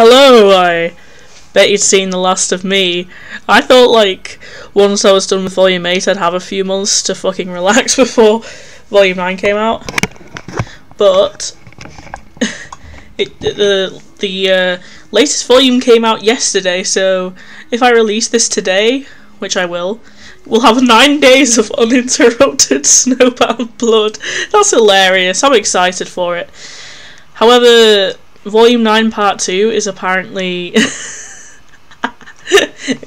Hello, I bet you'd seen the last of me. I thought, like, once I was done with Volume 8, I'd have a few months to fucking relax before Volume 9 came out. But the latest volume came out yesterday, so if I release this today, which I will, we'll have 9 days of uninterrupted Snowbound blood. That's hilarious. I'm excited for it. However, Volume 9 Part 2 is apparently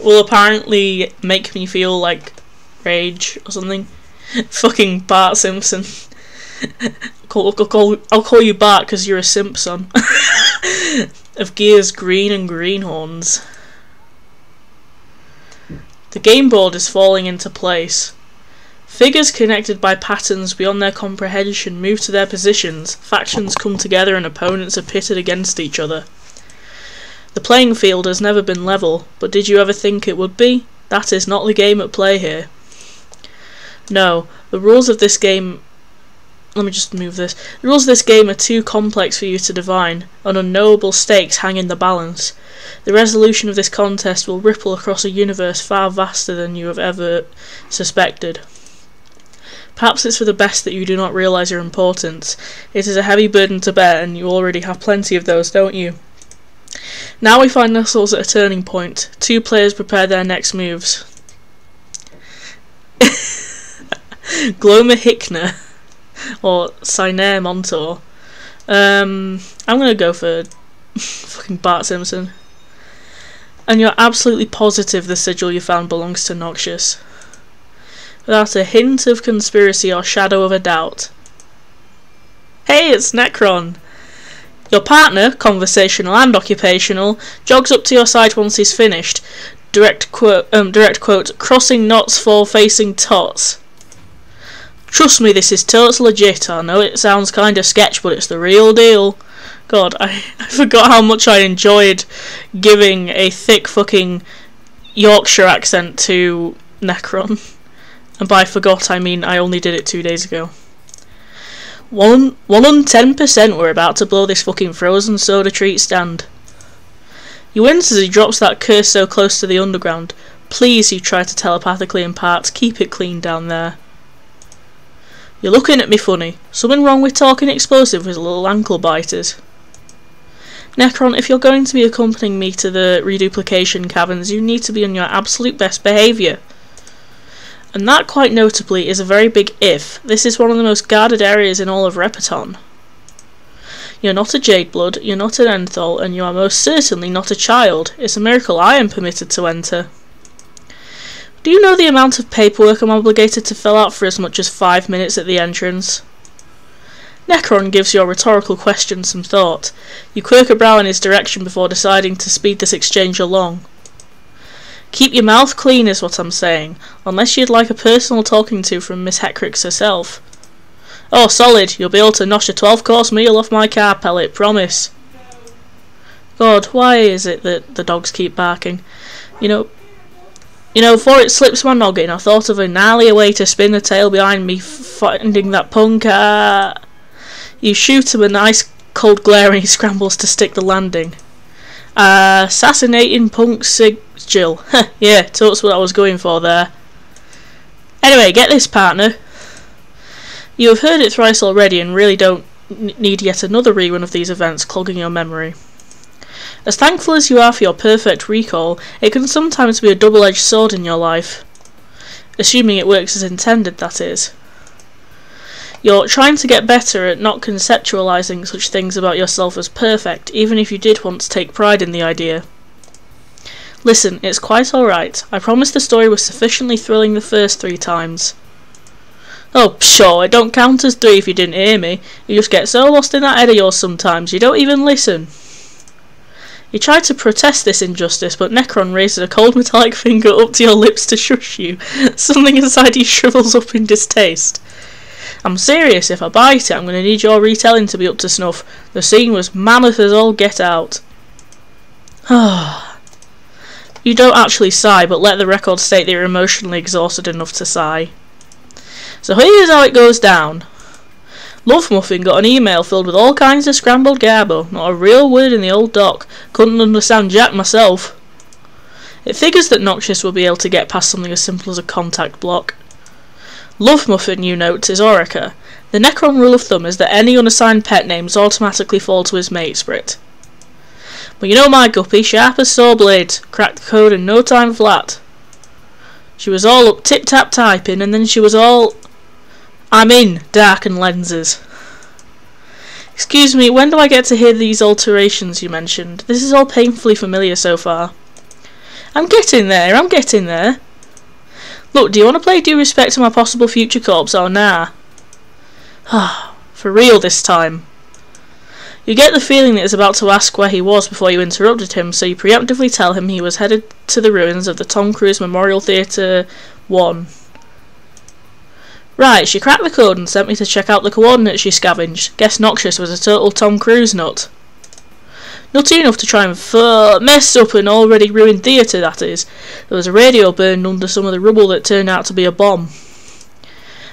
will apparently make me feel like rage or something. Fucking Bart Simpson. I'll call you Bart because you're a Simpson. Of Gears Green and Greenhorns. The game board is falling into place. Figures connected by patterns beyond their comprehension move to their positions, factions come together and opponents are pitted against each other. The playing field has never been level, but did you ever think it would be? That is not the game at play here. No, the rules of this game... Let me just move this. The rules of this game are too complex for you to divine, and unknowable stakes hang in the balance. The resolution of this contest will ripple across a universe far vaster than you have ever suspected. Perhaps it's for the best that you do not realise your importance. It is a heavy burden to bear, and you already have plenty of those, don't you? Now we find ourselves at a turning point. Two players prepare their next moves. Glomer Hickner, or Sinair Montor. I'm gonna go for fucking Bart Simpson. And you're absolutely positive the sigil you found belongs to Noxious, without a hint of conspiracy or shadow of a doubt. Hey, it's Necron! Your partner, conversational and occupational, jogs up to your side once he's finished. Direct quote, crossing knots for facing tots. Trust me, this is totes legit. I know it sounds kinda sketch, but it's the real deal. God, I forgot how much I enjoyed giving a thick fucking Yorkshire accent to Necron. And by forgot, I mean I only did it 2 days ago. 110% we're about to blow this fucking frozen soda treat stand. He winces as he drops that curse so close to the underground. Please, you try to telepathically impart, keep it clean down there. You're looking at me funny. Something wrong with talking explosive with little ankle biters? Necron, if you're going to be accompanying me to the reduplication caverns, you need to be on your absolute best behaviour. And that, quite notably, is a very big if. This is one of the most guarded areas in all of Repeton. You're not a Jadeblood, you're not an Enthal, and you are most certainly not a child. It's a miracle I am permitted to enter. Do you know the amount of paperwork I'm obligated to fill out for as much as 5 minutes at the entrance? Necron gives your rhetorical question some thought. You quirk a brow in his direction before deciding to speed this exchange along. Keep your mouth clean is what I'm saying, unless you'd like a personal talking to from Miss Hecrix herself. Oh, solid, you'll be able to nosh a 12-course meal off my car pellet, promise. God, why is it that the dogs keep barking? You know, before it slips my noggin, I thought of a gnarly way to spin the tail behind me finding that punk. You shoot him a nice cold glare and he scrambles to stick the landing. Assassinating punk sigil. Yeah, that's what I was going for there. Anyway, get this, partner. You have heard it thrice already and really don't need yet another rerun of these events clogging your memory. As thankful as you are for your perfect recall, it can sometimes be a double-edged sword in your life. Assuming it works as intended, that is. You're trying to get better at not conceptualizing such things about yourself as perfect, even if you did want to take pride in the idea. Listen, it's quite alright. I promise the story was sufficiently thrilling the first 3 times. Oh, pshaw, it don't count as 3 if you didn't hear me. You just get so lost in that head of yours sometimes, you don't even listen. You try to protest this injustice, but Necron raises a cold metallic finger up to your lips to shush you. Something inside you shrivels up in distaste. I'm serious, if I bite it, I'm going to need your retelling to be up to snuff. The scene was mammoth as all get out. You don't actually sigh, but let the record state that you're emotionally exhausted enough to sigh. So here's how it goes down. Love Muffin got an email filled with all kinds of scrambled garbo. Not a real word in the old doc. Couldn't understand jack myself. It figures that Noxious will be able to get past something as simple as a contact block. Love Muffin, you note, is Orica. The Necron rule of thumb is that any unassigned pet names automatically fall to his mate spirit. But you know my guppy, sharp as saw blades, cracked the code in no time flat. She was all up tip-tap typing, and then she was all... I'm in, darken lenses. Excuse me, when do I get to hear these alterations you mentioned? This is all painfully familiar so far. I'm getting there. Look, do you want to play due respect to my possible future corpse or nah? For real this time. You get the feeling that he's about to ask where he was before you interrupted him, so you preemptively tell him he was headed to the ruins of the Tom Cruise Memorial Theatre 1. Right, she cracked the code and sent me to check out the coordinates she scavenged. Guess Noxious was a total Tom Cruise nut. Nutty enough to try and mess up an already ruined theatre, that is. There was a radio burned under some of the rubble that turned out to be a bomb.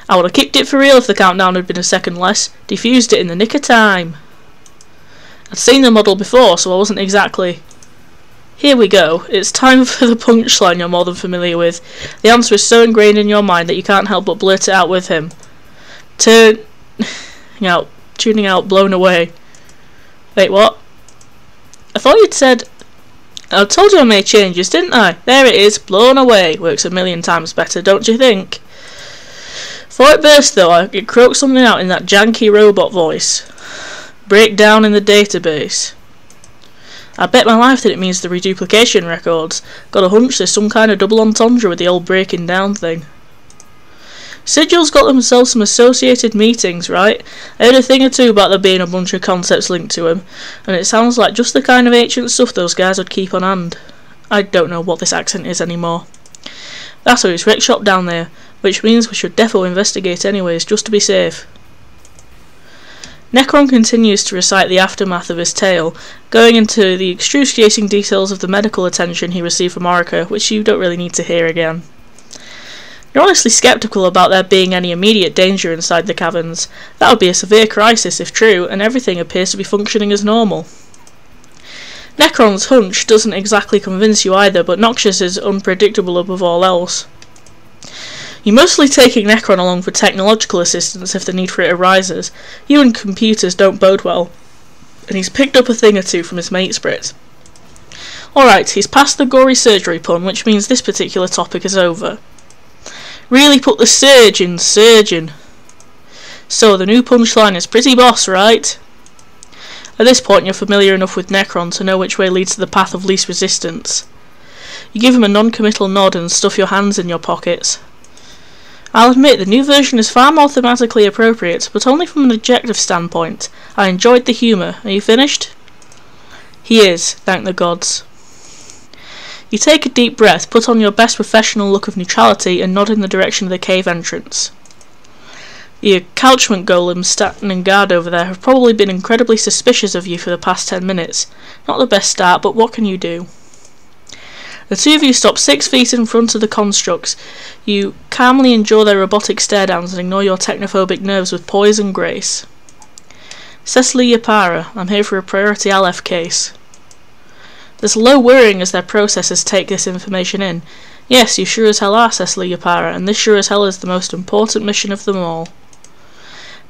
I would have kicked it for real if the countdown had been a second less. Defused it in the nick of time. I'd seen the model before, so I wasn't exactly... Here we go. It's time for the punchline you're more than familiar with. The answer is so ingrained in your mind that you can't help but blurt it out with him. Tuning out, blown away. Wait, what? I thought you'd said... I told you I made changes, didn't I? There it is, blown away. Works a million times better, don't you think? Before it burst, though, it croaked something out in that janky robot voice. Breakdown in the database. I bet my life that it means the reduplication records. Got a hunch there's some kind of double entendre with the old breaking down thing. Sigil's got themselves some associated meetings, right? I heard a thing or two about there being a bunch of concepts linked to him, and it sounds like just the kind of ancient stuff those guys would keep on hand. I don't know what this accent is anymore. That's a wreck shop down there, which means we should defo investigate anyways, just to be safe. Necron continues to recite the aftermath of his tale, going into the excruciating details of the medical attention he received from Orica, which you don't really need to hear again. You're honestly sceptical about there being any immediate danger inside the caverns. That would be a severe crisis if true, and everything appears to be functioning as normal. Necron's hunch doesn't exactly convince you either, but Noxious is unpredictable above all else. You're mostly taking Necron along for technological assistance if the need for it arises. You and computers don't bode well, and he's picked up a thing or two from his mate spirit. Alright, he's passed the gory surgery pun, which means this particular topic is over. Really put the surge in surgeon. So the new punchline is pretty boss, right? At this point you're familiar enough with Necron to know which way leads to the path of least resistance. You give him a non-committal nod and stuff your hands in your pockets. I'll admit the new version is far more thematically appropriate, but only from an objective standpoint. I enjoyed the humour. Are you finished? He is, thank the gods. You take a deep breath, put on your best professional look of neutrality, and nod in the direction of the cave entrance. The accouchement golems standing guard over there have probably been incredibly suspicious of you for the past 10 minutes. Not the best start, but what can you do? The two of you stop 6 feet in front of the constructs. You calmly endure their robotic stare-downs and ignore your technophobic nerves with poise and grace. Cecily Yapara, I'm here for a priority Aleph case. There's low worrying as their processors take this information in. Yes, you sure as hell are, Cecily Yapara, and this sure as hell is the most important mission of them all.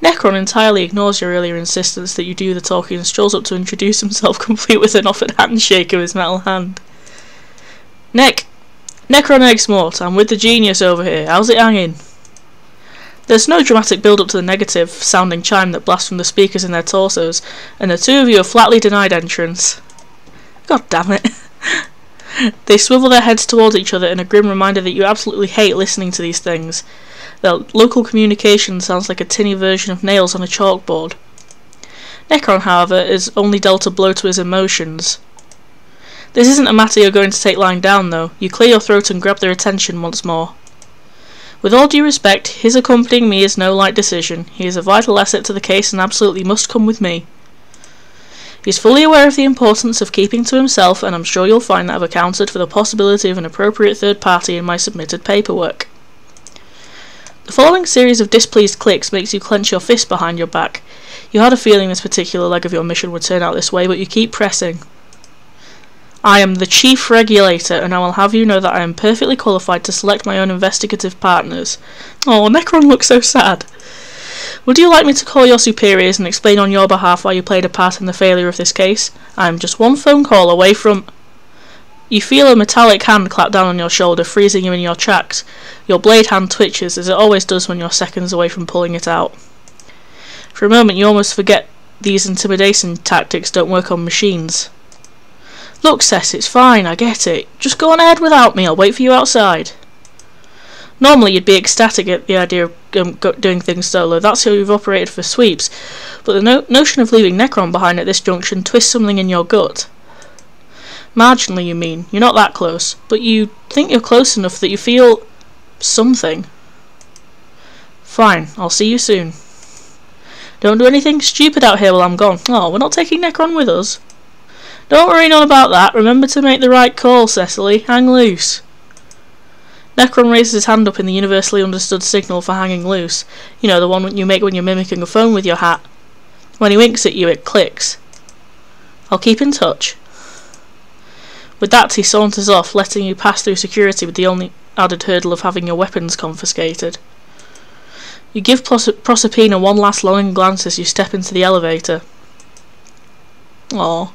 Necron entirely ignores your earlier insistence that you do the talking and strolls up to introduce himself, complete with an offered handshake of his metal hand. Necron Eggsmort, I'm with the genius over here. How's it hanging? There's no dramatic build-up to the negative-sounding chime that blasts from the speakers in their torsos, and the two of you are flatly denied entrance. God damn it. They swivel their heads towards each other in a grim reminder that you absolutely hate listening to these things. Their local communication sounds like a tinny version of nails on a chalkboard. Necron, however, is only dealt a blow to his emotions. This isn't a matter you're going to take lying down, though. You clear your throat and grab their attention once more. With all due respect, his accompanying me is no light decision. He is a vital asset to the case and absolutely must come with me. He's fully aware of the importance of keeping to himself, and I'm sure you'll find that I've accounted for the possibility of an appropriate third party in my submitted paperwork. The following series of displeased clicks makes you clench your fist behind your back. You had a feeling this particular leg of your mission would turn out this way, but you keep pressing. I am the Chief Regulator, and I will have you know that I am perfectly qualified to select my own investigative partners. Oh, Necron looks so sad. Would you like me to call your superiors and explain on your behalf why you played a part in the failure of this case? I am just one phone call away from... You feel a metallic hand clap down on your shoulder, freezing you in your tracks. Your blade hand twitches, as it always does when you're seconds away from pulling it out. For a moment you almost forget these intimidation tactics don't work on machines. Look, Cess, it's fine, I get it. Just go on ahead without me, I'll wait for you outside. Normally you'd be ecstatic at the idea of doing things solo, that's how you've operated for sweeps, but the notion of leaving Necron behind at this junction twists something in your gut. Marginally, you mean. You're not that close, but you think you're close enough that you feel... something. Fine, I'll see you soon. Don't do anything stupid out here while I'm gone. Oh, we're not taking Necron with us. Don't worry none about that. Remember to make the right call, Cecily. Hang loose. Necron raises his hand up in the universally understood signal for hanging loose. You know, the one you make when you're mimicking a phone with your hat. When he winks at you, it clicks. I'll keep in touch. With that, he saunters off, letting you pass through security with the only added hurdle of having your weapons confiscated. You give Proserpina one last longing glance as you step into the elevator. Aww.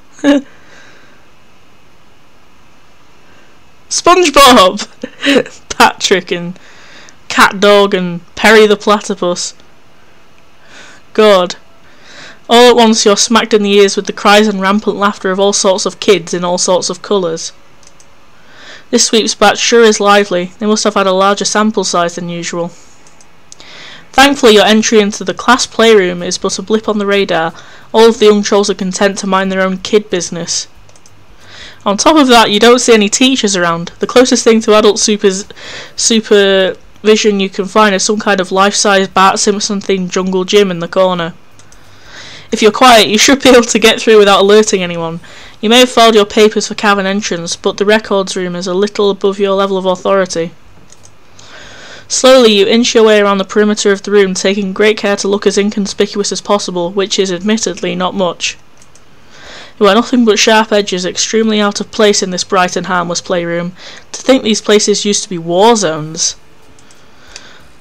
SpongeBob! Patrick and Cat Dog and Perry the Platypus. God. All at once you're smacked in the ears with the cries and rampant laughter of all sorts of kids in all sorts of colours. This sweeps batch sure is lively. They must have had a larger sample size than usual. Thankfully your entry into the class playroom is but a blip on the radar. All of the young trolls are content to mind their own kid business. On top of that, you don't see any teachers around. The closest thing to adult supervision you can find is some kind of life-size Bart Simpson themed jungle gym in the corner. If you're quiet, you should be able to get through without alerting anyone. You may have filed your papers for cavern entrance, but the records room is a little above your level of authority. Slowly you inch your way around the perimeter of the room, taking great care to look as inconspicuous as possible, which is admittedly not much. You are nothing but sharp edges, extremely out of place in this bright and harmless playroom. To think these places used to be war zones.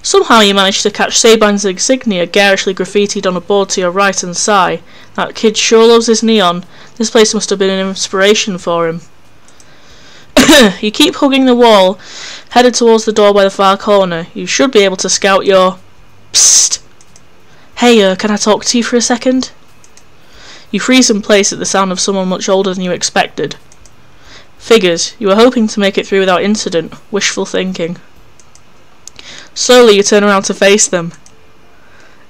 Somehow you managed to catch Sabine's insignia garishly graffitied on a board to your right and sigh. That kid sure loves his neon. This place must have been an inspiration for him. You keep hugging the wall, headed towards the door by the far corner. You should be able to scout your... Psst! Hey, can I talk to you for a second? You freeze in place at the sound of someone much older than you expected. Figures. You were hoping to make it through without incident. Wishful thinking. Slowly you turn around to face them.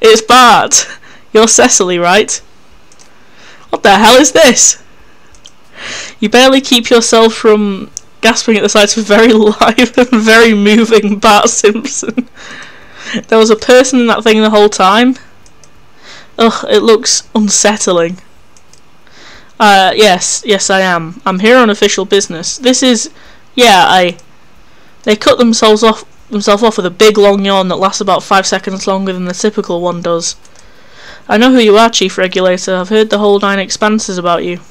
It's Bart! You're Cecily, right? What the hell is this? You barely keep yourself from gasping at the sight of very live and very moving Bart Simpson. There was a person in that thing the whole time? Ugh, it looks unsettling. Yes I am. I'm here on official business. This is... They cut themselves off with a big long yawn that lasts about 5 seconds longer than the typical one does. I know who you are, Chief Regulator. I've heard the whole 9 expanses about you.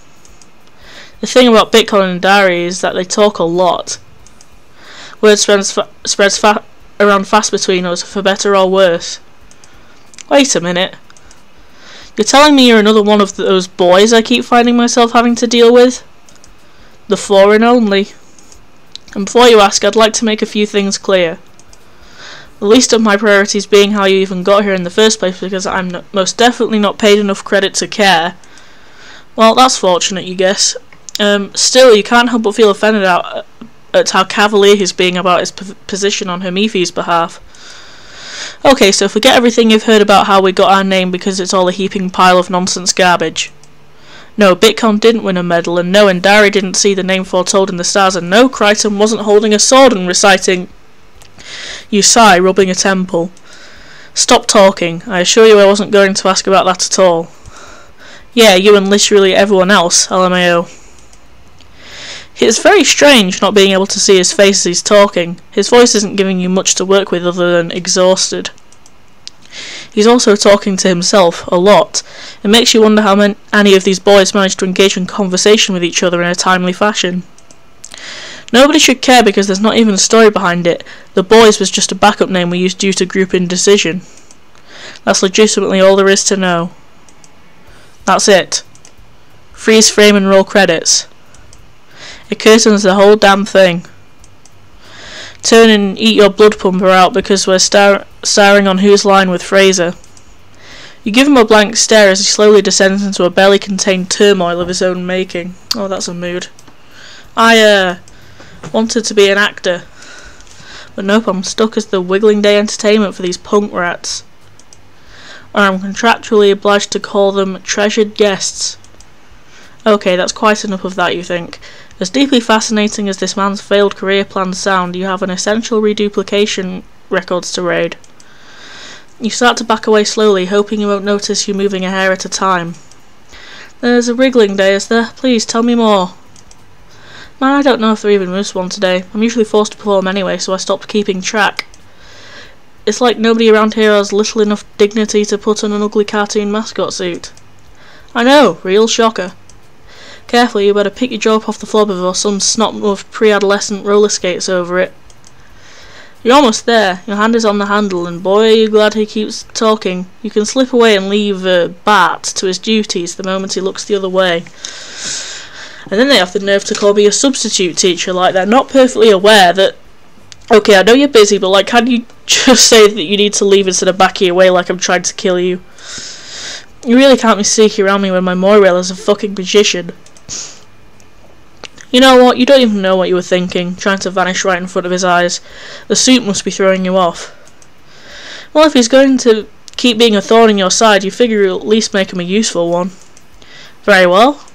The thing about Bitcoin and Dari is that they talk a lot. Word spreads around fast between us, for better or worse. Wait a minute. You're telling me you're another one of those boys I keep finding myself having to deal with? The foreign only. And before you ask, I'd like to make a few things clear. The least of my priorities being how you even got here in the first place, because I'm most definitely not paid enough credit to care. Well, that's fortunate, you guess. Still, you can't help but feel offended at how cavalier he's being about his position on Hermephi's behalf. Okay, so forget everything you've heard about how we got our name because it's all a heaping pile of nonsense garbage. No, Bitcon didn't win a medal, and no, Endari didn't see the name foretold in the stars, and no, Crichton wasn't holding a sword and reciting... You sigh, rubbing a temple. Stop talking. I assure you I wasn't going to ask about that at all. Yeah, you and literally everyone else, LMAO. It's very strange not being able to see his face as he's talking. His voice isn't giving you much to work with other than exhausted. He's also talking to himself a lot. It makes you wonder how any of these boys manage to engage in conversation with each other in a timely fashion. Nobody should care because there's not even a story behind it. The Boys was just a backup name we used due to group indecision. That's legitimately all there is to know. That's it. Freeze frame and roll credits. It curtains the whole damn thing. Turn and eat your blood pumper out because we're starring on Whose Line with Fraser. You give him a blank stare as he slowly descends into a barely contained turmoil of his own making. Oh, that's a mood. I wanted to be an actor, but nope, I'm stuck as the Wiggling Day entertainment for these punk rats. Or I'm contractually obliged to call them treasured guests. Okay, that's quite enough of that, you think. As deeply fascinating as this man's failed career plans sound, you have an essential reduplication records to raid. You start to back away slowly, hoping you won't notice you moving a hair at a time. There's a Wriggling Day, is there? Please, tell me more. Man, I don't know if there even was one today. I'm usually forced to perform anyway, so I stopped keeping track. It's like nobody around here has little enough dignity to put on an ugly cartoon mascot suit. I know, real shocker. Careful, you better pick your jaw up off the floor before some snot-muffed pre-adolescent roller skates over it. You're almost there. Your hand is on the handle, and boy are you glad he keeps talking. You can slip away and leave Bart to his duties the moment he looks the other way. And then they have the nerve to call me a substitute teacher, like they're not perfectly aware that, okay, I know you're busy, but like, can you just say that you need to leave instead of backing away like I'm trying to kill you? You really can't be sneaky around me when my Moirail is a fucking magician. You know what, you don't even know what you were thinking, trying to vanish right in front of his eyes. The suit must be throwing you off. Well, if he's going to keep being a thorn in your side, you figure you'll at least make him a useful one. Very well.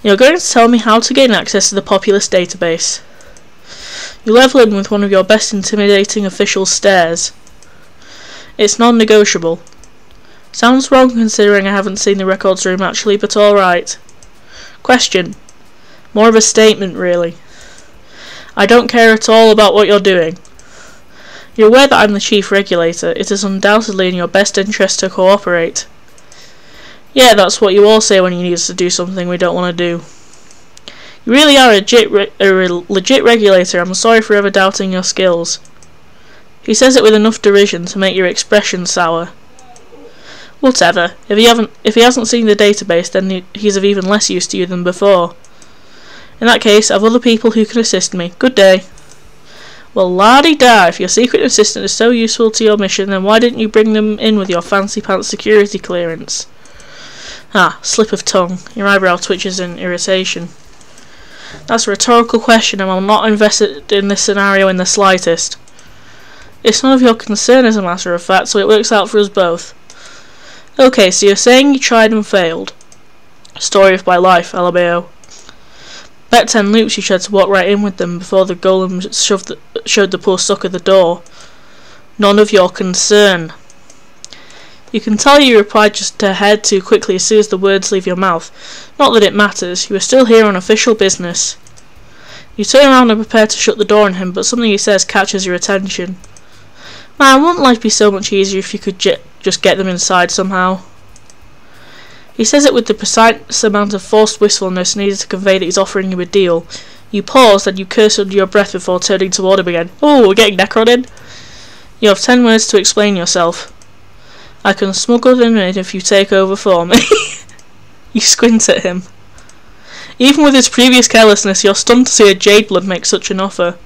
You're going to tell me how to gain access to the Populous database. You level him with one of your best intimidating official stares. It's non-negotiable. Sounds wrong considering I haven't seen the records room actually, but alright. Question. More of a statement, really. I don't care at all about what you're doing. You're aware that I'm the chief regulator. It is undoubtedly in your best interest to cooperate. Yeah, that's what you all say when you need us to do something we don't want to do. You really are a legit regulator. I'm sorry for ever doubting your skills. He says it with enough derision to make your expression sour. Whatever. If he hasn't seen the database, then he's of even less use to you than before. In that case, I have other people who can assist me. Good day. Well, la-di-da, if your secret assistant is so useful to your mission, then why didn't you bring them in with your fancy pants security clearance? Ah, slip of tongue. Your eyebrow twitches in irritation. That's a rhetorical question, and I'm not invested in this scenario in the slightest. It's none of your concern, as a matter of fact, so it works out for us both. Okay, so you're saying you tried and failed. Story of my life, LMAO. Bet 10 loops you tried to walk right in with them before the golem showed the poor sucker the door. None of your concern. You can tell you replied just ahead too quickly as soon as the words leave your mouth. Not that it matters, you are still here on official business. You turn around and prepare to shut the door on him, but something he says catches your attention. Man, wouldn't life be so much easier if you could just get them inside somehow? He says it with the precise amount of forced wistfulness needed to convey that he's offering you a deal. You pause, then you curse under your breath before turning toward him again. Oh, we're getting necron in. You have 10 words to explain yourself. I can smuggle them in if you take over for me. You squint at him. Even with his previous carelessness, you're stunned to see a Jadeblood make such an offer.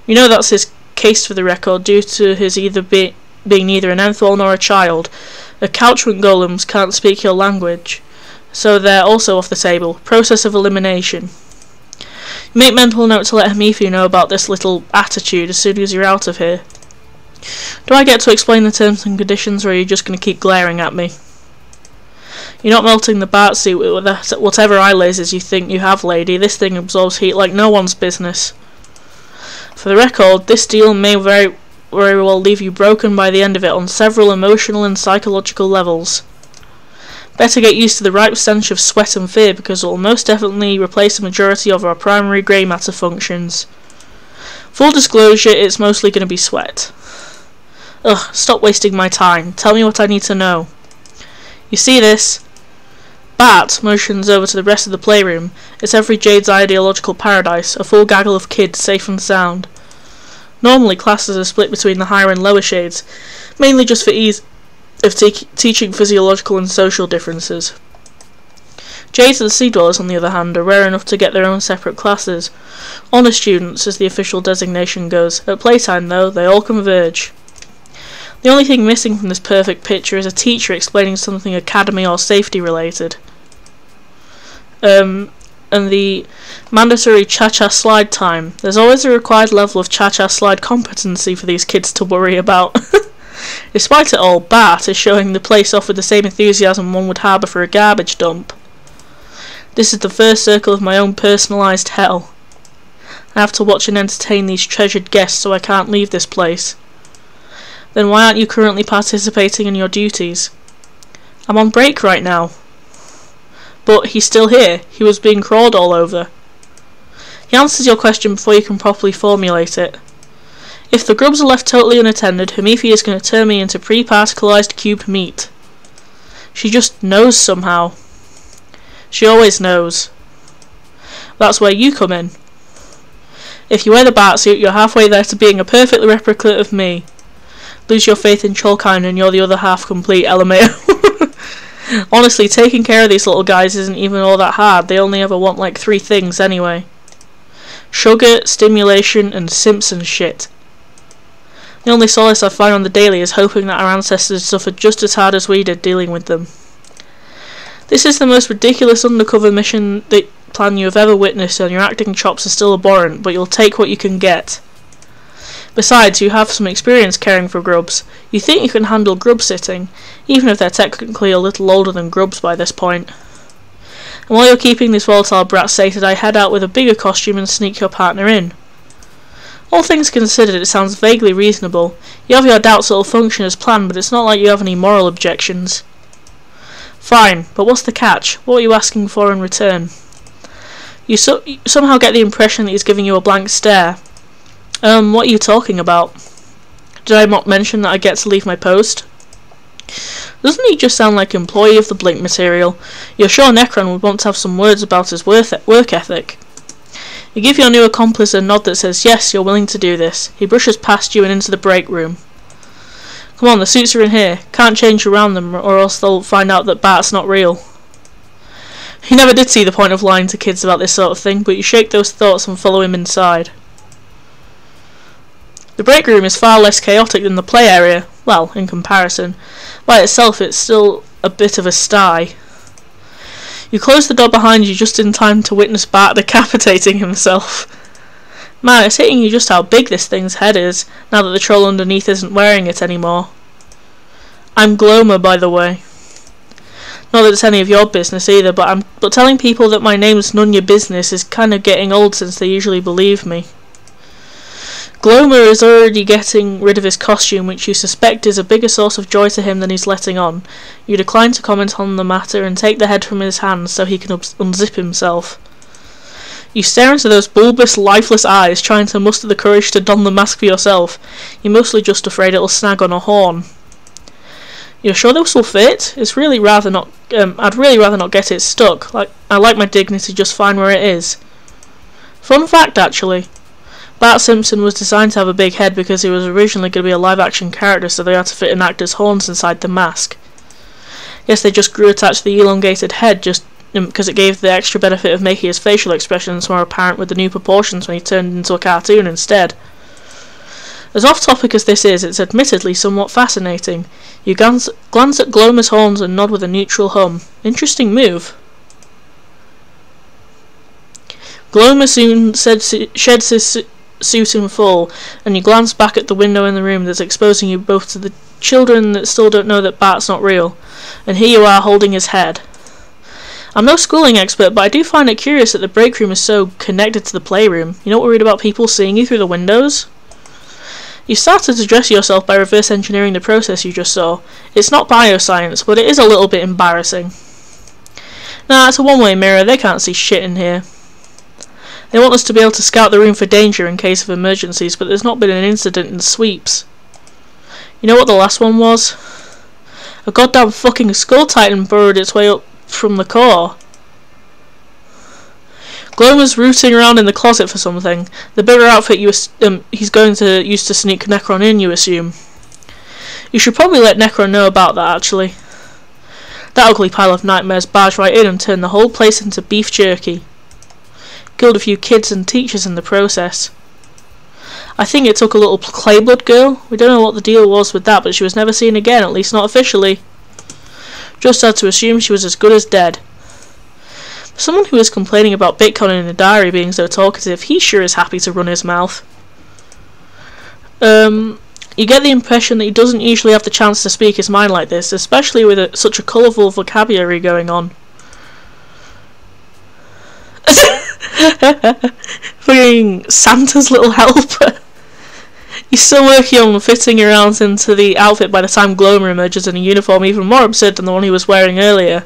You know that's his case for the record, due to his being neither an Enthal nor a child. The Couchman golems can't speak your language, so they're also off the table. Process of elimination. You make mental note to let Hamifu know about this little attitude as soon as you're out of here. Do I get to explain the terms and conditions, or are you just going to keep glaring at me? You're not melting the Bart suit with whatever eye lasers you think you have, lady. This thing absorbs heat like no one's business. For the record, this deal may very well leave you broken by the end of it on several emotional and psychological levels. Better get used to the ripe stench of sweat and fear, because it will most definitely replace the majority of our primary grey matter functions. Full disclosure, it's mostly going to be sweat. Ugh, stop wasting my time. Tell me what I need to know. You see this? Bat motions over to the rest of the playroom. It's every Jade's ideological paradise, a full gaggle of kids, safe and sound. Normally classes are split between the higher and lower shades, mainly just for ease of teaching physiological and social differences. Jades and Sea Dwellers, on the other hand, are rare enough to get their own separate classes. Honour students, as the official designation goes. At playtime, though, they all converge. The only thing missing from this perfect picture is a teacher explaining something academy or safety related. And the mandatory cha-cha slide time. There's always a required level of cha-cha slide competency for these kids to worry about. Despite it all, Bat is showing the place off with the same enthusiasm one would harbour for a garbage dump. This is the first circle of my own personalised hell. I have to watch and entertain these treasured guests, so I can't leave this place. Then why aren't you currently participating in your duties? I'm on break right now. But he's still here. He was being crawled all over. He answers your question before you can properly formulate it. If the grubs are left totally unattended, Hamifi is going to turn me into pre-particleized cubed meat. She just knows somehow. She always knows. That's where you come in. If you wear the bat suit, you're halfway there to being a perfect replica of me. Lose your faith in Cholkine and you're the other half complete, LMAO. Honestly, taking care of these little guys isn't even all that hard. They only ever want like 3 things anyway. Sugar, stimulation, and Simpson shit. The only solace I find on the daily is hoping that our ancestors suffered just as hard as we did dealing with them. This is the most ridiculous undercover mission plan you have ever witnessed, and your acting chops are still abhorrent, but you'll take what you can get. Besides, you have some experience caring for grubs. You think you can handle grub sitting, even if they're technically a little older than grubs by this point. And while you're keeping this volatile brat sated, I head out with a bigger costume and sneak your partner in. All things considered, it sounds vaguely reasonable. You have your doubts it'll function as planned, but it's not like you have any moral objections. Fine, but what's the catch? What are you asking for in return? You somehow get the impression that he's giving you a blank stare. What are you talking about? Did I not mention that I get to leave my post? Doesn't he just sound like employee of the Blink material? You're sure Necron would want to have some words about his work ethic. You give your new accomplice a nod that says, yes, you're willing to do this. He brushes past you and into the break room. Come on, the suits are in here. Can't change around them, or else they'll find out that Bat's not real. He never did see the point of lying to kids about this sort of thing, but you shake those thoughts and follow him inside. The break room is far less chaotic than the play area. Well, in comparison. By itself, it's still a bit of a sty. You close the door behind you just in time to witness Bat decapitating himself. Man, it's hitting you just how big this thing's head is, now that the troll underneath isn't wearing it anymore. I'm Glomer, by the way. Not that it's any of your business either, but telling people that my name's none your business is kind of getting old since they usually believe me. Glomer is already getting rid of his costume, which you suspect is a bigger source of joy to him than he's letting on. You decline to comment on the matter and take the head from his hands so he can unzip himself. You stare into those bulbous, lifeless eyes, trying to muster the courage to don the mask for yourself. You're mostly just afraid it'll snag on a horn. You're sure this will fit? I'd really rather not get it stuck. I like my dignity just fine where it is. Fun fact, actually. Bart Simpson was designed to have a big head because he was originally going to be a live-action character, so they had to fit an actor's horns inside the mask. Guess they just grew attached to the elongated head just because it gave the extra benefit of making his facial expressions more apparent with the new proportions when he turned into a cartoon instead. As off-topic as this is, it's admittedly somewhat fascinating. You glance at Glomer's horns and nod with a neutral hum. Interesting move. Glomer soon sheds his suit in full, and you glance back at the window in the room that's exposing you both to the children that still don't know that Bat's not real, and here you are holding his head. I'm no schooling expert, but I do find it curious that the break room is so connected to the playroom. You're not worried about people seeing you through the windows? You started to dress yourself by reverse engineering the process you just saw. It's not bioscience, but it is a little bit embarrassing. Nah, it's a one-way mirror, they can't see shit in here. They want us to be able to scout the room for danger in case of emergencies, but there's not been an incident in sweeps. You know what the last one was? A goddamn fucking skull titan burrowed its way up from the core. Glomer's rooting around in the closet for something. The bigger outfit he's going to use to sneak Necron in, you assume. You should probably let Necron know about that, actually. That ugly pile of nightmares barged right in and turned the whole place into beef jerky. Killed a few kids and teachers in the process. I think it took a little clayblood girl. We don't know what the deal was with that, but she was never seen again, at least not officially. Just had to assume she was as good as dead. For someone who is complaining about Bitcoin in a diary being so talkative, he sure is happy to run his mouth. You get the impression that he doesn't usually have the chance to speak his mind like this, especially with such a colourful vocabulary going on. Fucking Santa's little helper. He's still working on fitting around into the outfit by the time Glomer emerges in a uniform even more absurd than the one he was wearing earlier.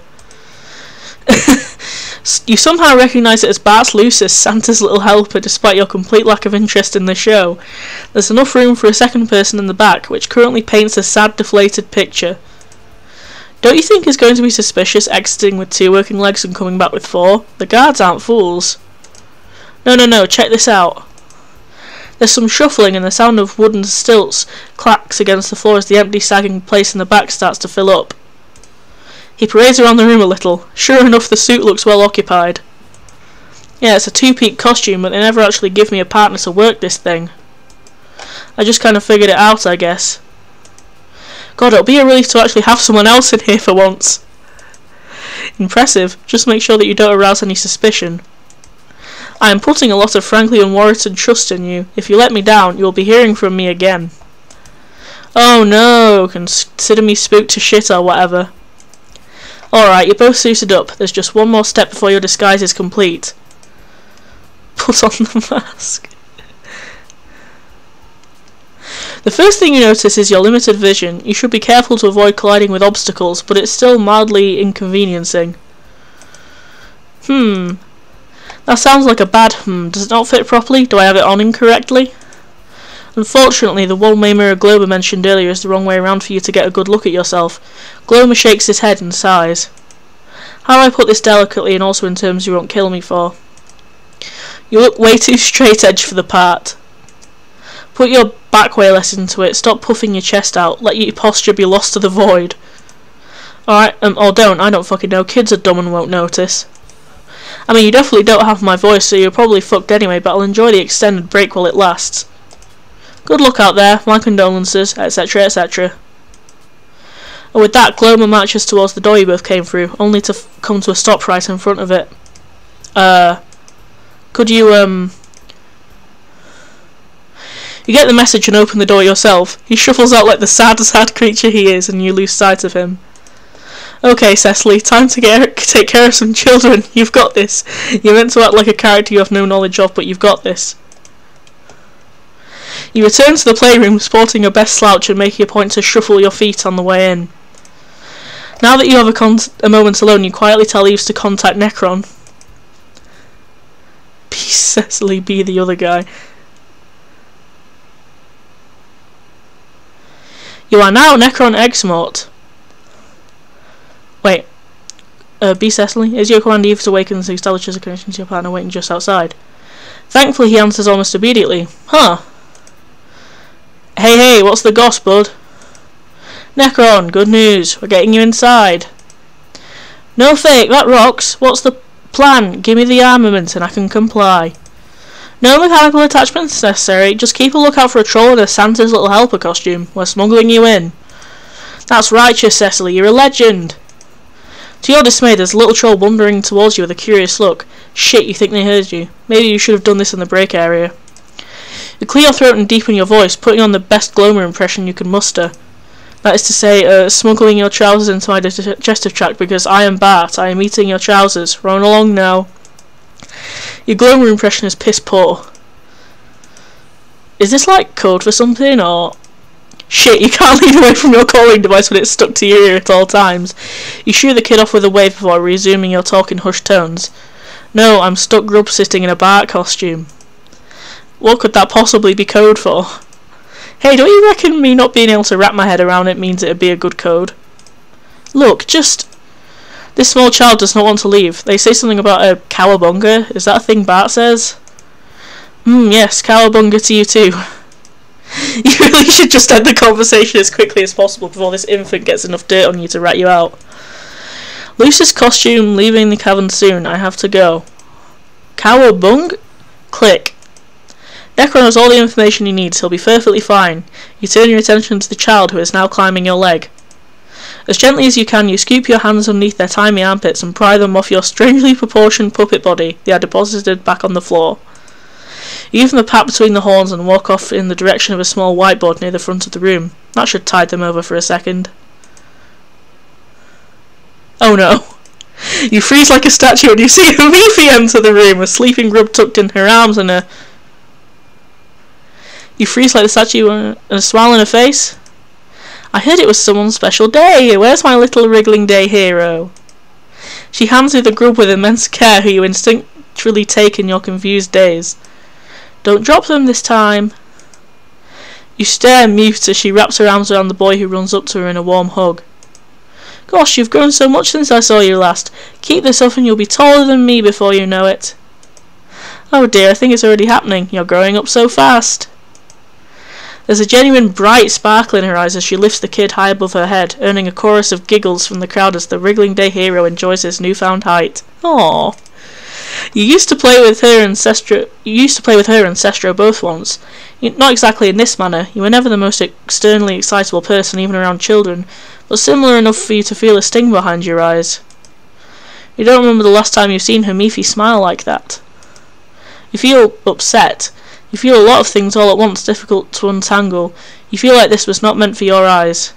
You somehow recognise it as Bart's Lucis, Santa's little helper, despite your complete lack of interest in the show. There's enough room for a second person in the back, which currently paints a sad, deflated picture. Don't you think it's going to be suspicious exiting with 2 working legs and coming back with 4? The guards aren't fools. No, check this out. There's some shuffling and the sound of wooden stilts clacks against the floor as the empty sagging place in the back starts to fill up. He parades around the room a little. Sure enough, the suit looks well occupied. Yeah, it's a 2-peak costume, but they never actually give me a partner to work this thing. I just kind of figured it out, I guess. God, it'll be a relief to actually have someone else in here for once. Impressive. Just make sure that you don't arouse any suspicion. I am putting a lot of frankly unwarranted trust in you. If you let me down, you will be hearing from me again. Oh no, consider me spooked to shit or whatever. Alright, you're both suited up. There's just one more step before your disguise is complete. Put on the mask. The first thing you notice is your limited vision. You should be careful to avoid colliding with obstacles, but it's still mildly inconveniencing. That sounds like a bad Does it not fit properly? Do I have it on incorrectly? Unfortunately, the one-way mirror Glomer mentioned earlier is the wrong way around for you to get a good look at yourself. Glomer shakes his head and sighs. How do I put this delicately and also in terms you won't kill me for? You look way too straight-edged for the part. Put your back way less into it. Stop puffing your chest out. Let your posture be lost to the void. Alright, or don't. I don't fucking know. Kids are dumb and won't notice. I mean, you definitely don't have my voice, so you're probably fucked anyway, but I'll enjoy the extended break while it lasts. Good luck out there. My condolences, etc, etc. And with that, Glomer marches towards the door you both came through, only to come to a stop right in front of it. Could you, You get the message and open the door yourself. He shuffles out like the sad creature he is, and you lose sight of him. Okay, Cecily, time to take care of some children. You've got this. You're meant to act like a character you have no knowledge of, but you've got this. You return to the playroom, sporting your best slouch and making a point to shuffle your feet on the way in. Now that you have a moment alone, you quietly tell Eves to contact Necron. Be Cecily, be the other guy. You are now Necron Exmort. Wait. Be Cecily. Is your command Eves awakens and establishes a connection to your partner waiting just outside? Thankfully, he answers almost immediately. Huh. Hey, what's the goss, bud? Necron, good news. We're getting you inside. No fake, that rocks. What's the plan? Give me the armament and I can comply. No mechanical attachments necessary. Just keep a lookout for a troll in a Santa's little helper costume. We're smuggling you in. That's righteous, Cecily. You're a legend. To your dismay, there's a little troll wandering towards you with a curious look. Shit, you think they heard you? Maybe you should have done this in the break area. You clear your throat and deepen your voice, putting on the best Glomer impression you can muster. That is to say, smuggling your trousers into my digestive tract because I am Bart. I am eating your trousers. Run along now. Your Glomer impression is piss poor. Is this like code for something, or... Shit, you can't lean away from your calling device when it's stuck to your ear at all times. You shoo the kid off with a wave before resuming your talk in hushed tones. No, I'm stuck grub sitting in a Bart costume. What could that possibly be code for? Hey, don't you reckon me not being able to wrap my head around it means it'd be a good code? Look, just... This small child does not want to leave. They say something about a cowabunga. Is that a thing Bart says? Yes, cowabunga to you too. You really should just end the conversation as quickly as possible before this infant gets enough dirt on you to rat you out. Luce's costume, leaving the cavern soon. I have to go. Cowabung? Click. Necron has all the information he needs. He'll be perfectly fine. You turn your attention to the child who is now climbing your leg. As gently as you can, you scoop your hands underneath their tiny armpits and pry them off your strangely proportioned puppet body they are deposited back on the floor. You give them a pat between the horns and walk off in the direction of a small whiteboard near the front of the room. That should tide them over for a second. Oh no. You freeze like a statue when you see Hamifi enter the room, a sleeping grub tucked in her arms and You freeze like the statue and a smile on her face? I heard it was someone's special day. Where's my little wriggling day hero? She hands you the grub with immense care who you instinctually take in your confused daze. Don't drop them this time. You stare mute as she wraps her arms around the boy who runs up to her in a warm hug. Gosh, you've grown so much since I saw you last. Keep this up and you'll be taller than me before you know it. Oh dear, I think it's already happening. You're growing up so fast. There's a genuine bright sparkle in her eyes as she lifts the kid high above her head, earning a chorus of giggles from the crowd as the wriggling day hero enjoys his newfound height. Aww. You used to play with her and Sestro both once. Not exactly in this manner. You were never the most externally excitable person, even around children, but similar enough for you to feel a sting behind your eyes. You don't remember the last time you've seen Hamifi smile like that. You feel upset. You feel a lot of things all at once, difficult to untangle. You feel like this was not meant for your eyes.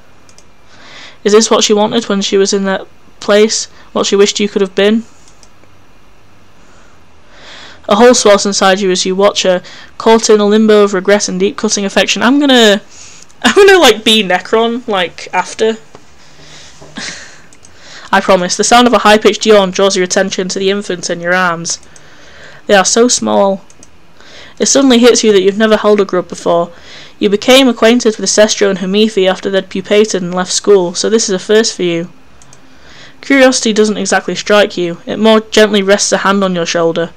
Is this what she wanted when she was in that place? What she wished you could have been? A hole swells inside you as you watch her, caught in a limbo of regret and deep cutting affection. I'm gonna like be Necron, like after. I promise. The sound of a high-pitched yawn draws your attention to the infant in your arms. They are so small. It suddenly hits you that you've never held a grub before. You became acquainted with Sestro and Hamifi after they'd pupated and left school, so this is a first for you. Curiosity doesn't exactly strike you. It more gently rests a hand on your shoulder.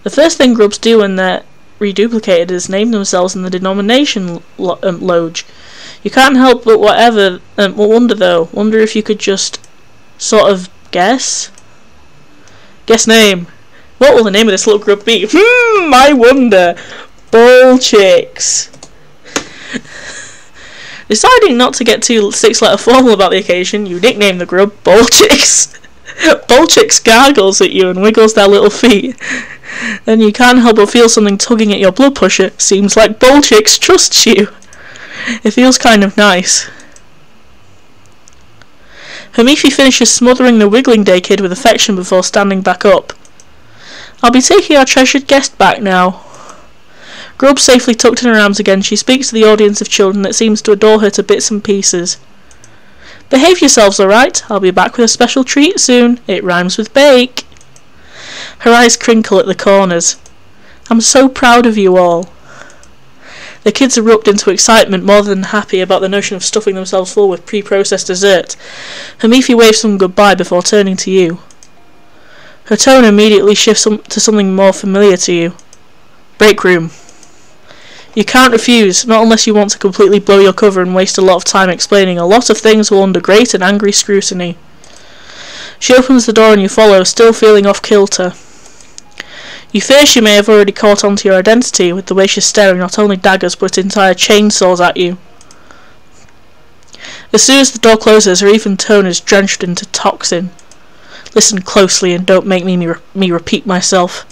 The first thing grubs do when they're reduplicated is name themselves in the denomination loge. You can't help but wonder if you could just sort of guess? Guess name. What will the name of this little grub be? I wonder. Ball Chicks. Deciding not to get too six-letter formal about the occasion, you nickname the grub Ball Chicks. Ball Chicks gargles at you and wiggles their little feet. Then you can't help but feel something tugging at your blood pressure. Seems like Ball Chicks trusts you. It feels kind of nice. Hamifi finishes smothering the wiggling day kid with affection before standing back up. I'll be taking our treasured guest back now. Grub safely tucked in her arms again, she speaks to the audience of children that seems to adore her to bits and pieces. Behave yourselves, alright? I'll be back with a special treat soon. It rhymes with bake. Her eyes crinkle at the corners. I'm so proud of you all. The kids erupt into excitement, more than happy about the notion of stuffing themselves full with pre-processed dessert. Hamifi waves them goodbye before turning to you. Her tone immediately shifts to something more familiar to you. Break room. You can't refuse, not unless you want to completely blow your cover and waste a lot of time explaining a lot of things while under great and angry scrutiny. She opens the door and you follow, still feeling off kilter. You fear she may have already caught on to your identity with the way she's staring not only daggers but entire chainsaws at you. As soon as the door closes, her even tone is drenched into toxin. Listen closely and don't make me repeat myself.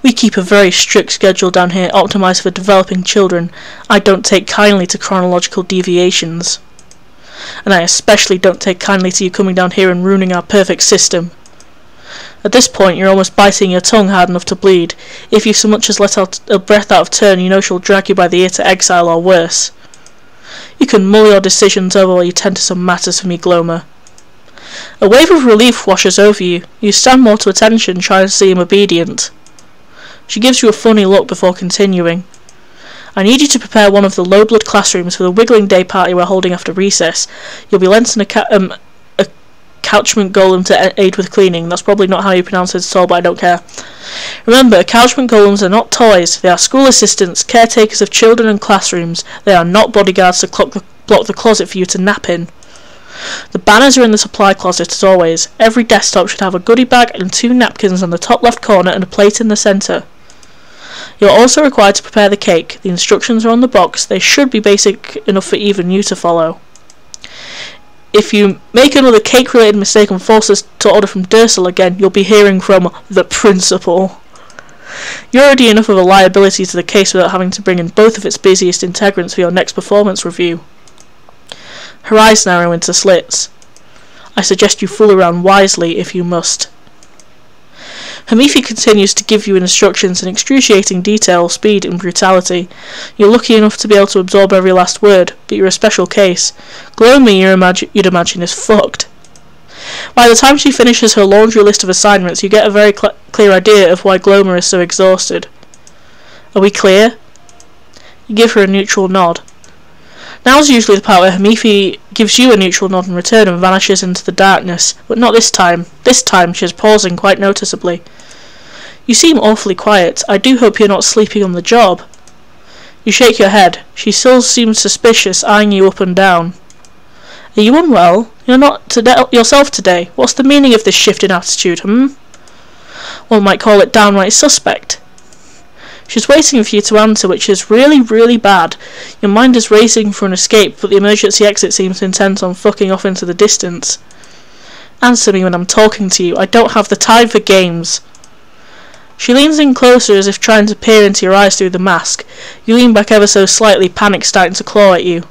We keep a very strict schedule down here, optimised for developing children. I don't take kindly to chronological deviations. And I especially don't take kindly to you coming down here and ruining our perfect system. At this point, you're almost biting your tongue hard enough to bleed. If you so much as let out a breath out of turn, you know she'll drag you by the ear to exile or worse. You can mull your decisions over while you tend to some matters for me, Glomer. A wave of relief washes over you. You stand more to attention, trying to seem obedient. She gives you a funny look before continuing. I need you to prepare one of the low-blood classrooms for the wiggling day party we're holding after recess. You'll be lent a couchment golem to aid with cleaning. That's probably not how you pronounce it at all, but I don't care. Remember, couchment golems are not toys. They are school assistants, caretakers of children and classrooms. They are not bodyguards to block the closet for you to nap in. The banners are in the supply closet as always. Every desktop should have a goodie bag and 2 napkins on the top left corner and a plate in the centre. You are also required to prepare the cake. The instructions are on the box. They should be basic enough for even you to follow. If you make another cake-related mistake and force us to order from Dursel again, you'll be hearing from the principal. You're already enough of a liability to the case without having to bring in both of its busiest integrants for your next performance review. Her eyes narrow into slits. I suggest you fool around wisely if you must. Hamifi continues to give you instructions in excruciating detail, speed and brutality. You're lucky enough to be able to absorb every last word, but you're a special case. Glomer, you'd imagine, is fucked. By the time she finishes her laundry list of assignments, you get a very clear idea of why Glomer is so exhausted. Are we clear? You give her a neutral nod. Now's usually the part where Hamifi gives you a neutral nod in return and vanishes into the darkness, but not this time. This time she's pausing quite noticeably. You seem awfully quiet. I do hope you're not sleeping on the job. You shake your head. She still seems suspicious, eyeing you up and down. Are you unwell? You're not yourself today. What's the meaning of this shift in attitude, One might call it downright suspect. She's waiting for you to answer, which is really, really bad. Your mind is racing for an escape, but the emergency exit seems intent on fucking off into the distance. Answer me when I'm talking to you. I don't have the time for games. She leans in closer as if trying to peer into your eyes through the mask. You lean back ever so slightly, panic starting to claw at you.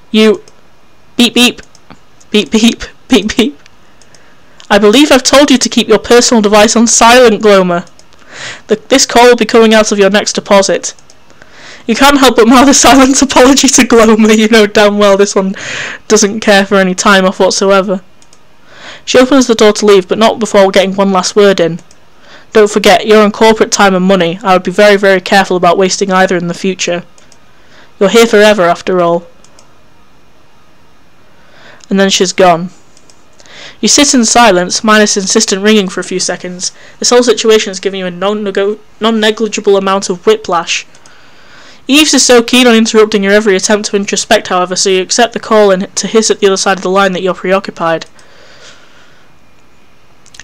You... Beep beep. Beep beep. Beep beep. I believe I've told you to keep your personal device on silent, Glomer. This call will be coming out of your next deposit. You can't help but mouth a silent apology to Glomer. You know damn well this one doesn't care for any time off whatsoever. She opens the door to leave, but not before getting one last word in. Don't forget, you're on corporate time and money. I would be very, very careful about wasting either in the future. You're here forever, after all. And then she's gone. You sit in silence, minus insistent ringing for a few seconds. This whole situation is giving you a non-negligible amount of whiplash. Eves is so keen on interrupting your every attempt to introspect, however, so you accept the call and to hiss at the other side of the line that you're preoccupied.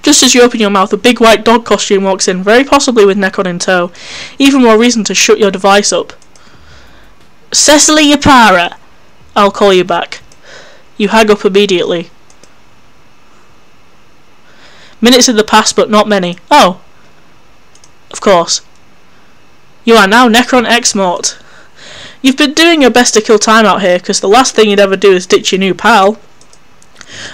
Just as you open your mouth, a big white dog costume walks in, very possibly with Necron in tow. Even more reason to shut your device up. Cecily Yapara! I'll call you back. You hang up immediately. Minutes in the past, but not many. Oh. Of course. You are now Necron X-Mort. You've been doing your best to kill time out here, because the last thing you'd ever do is ditch your new pal.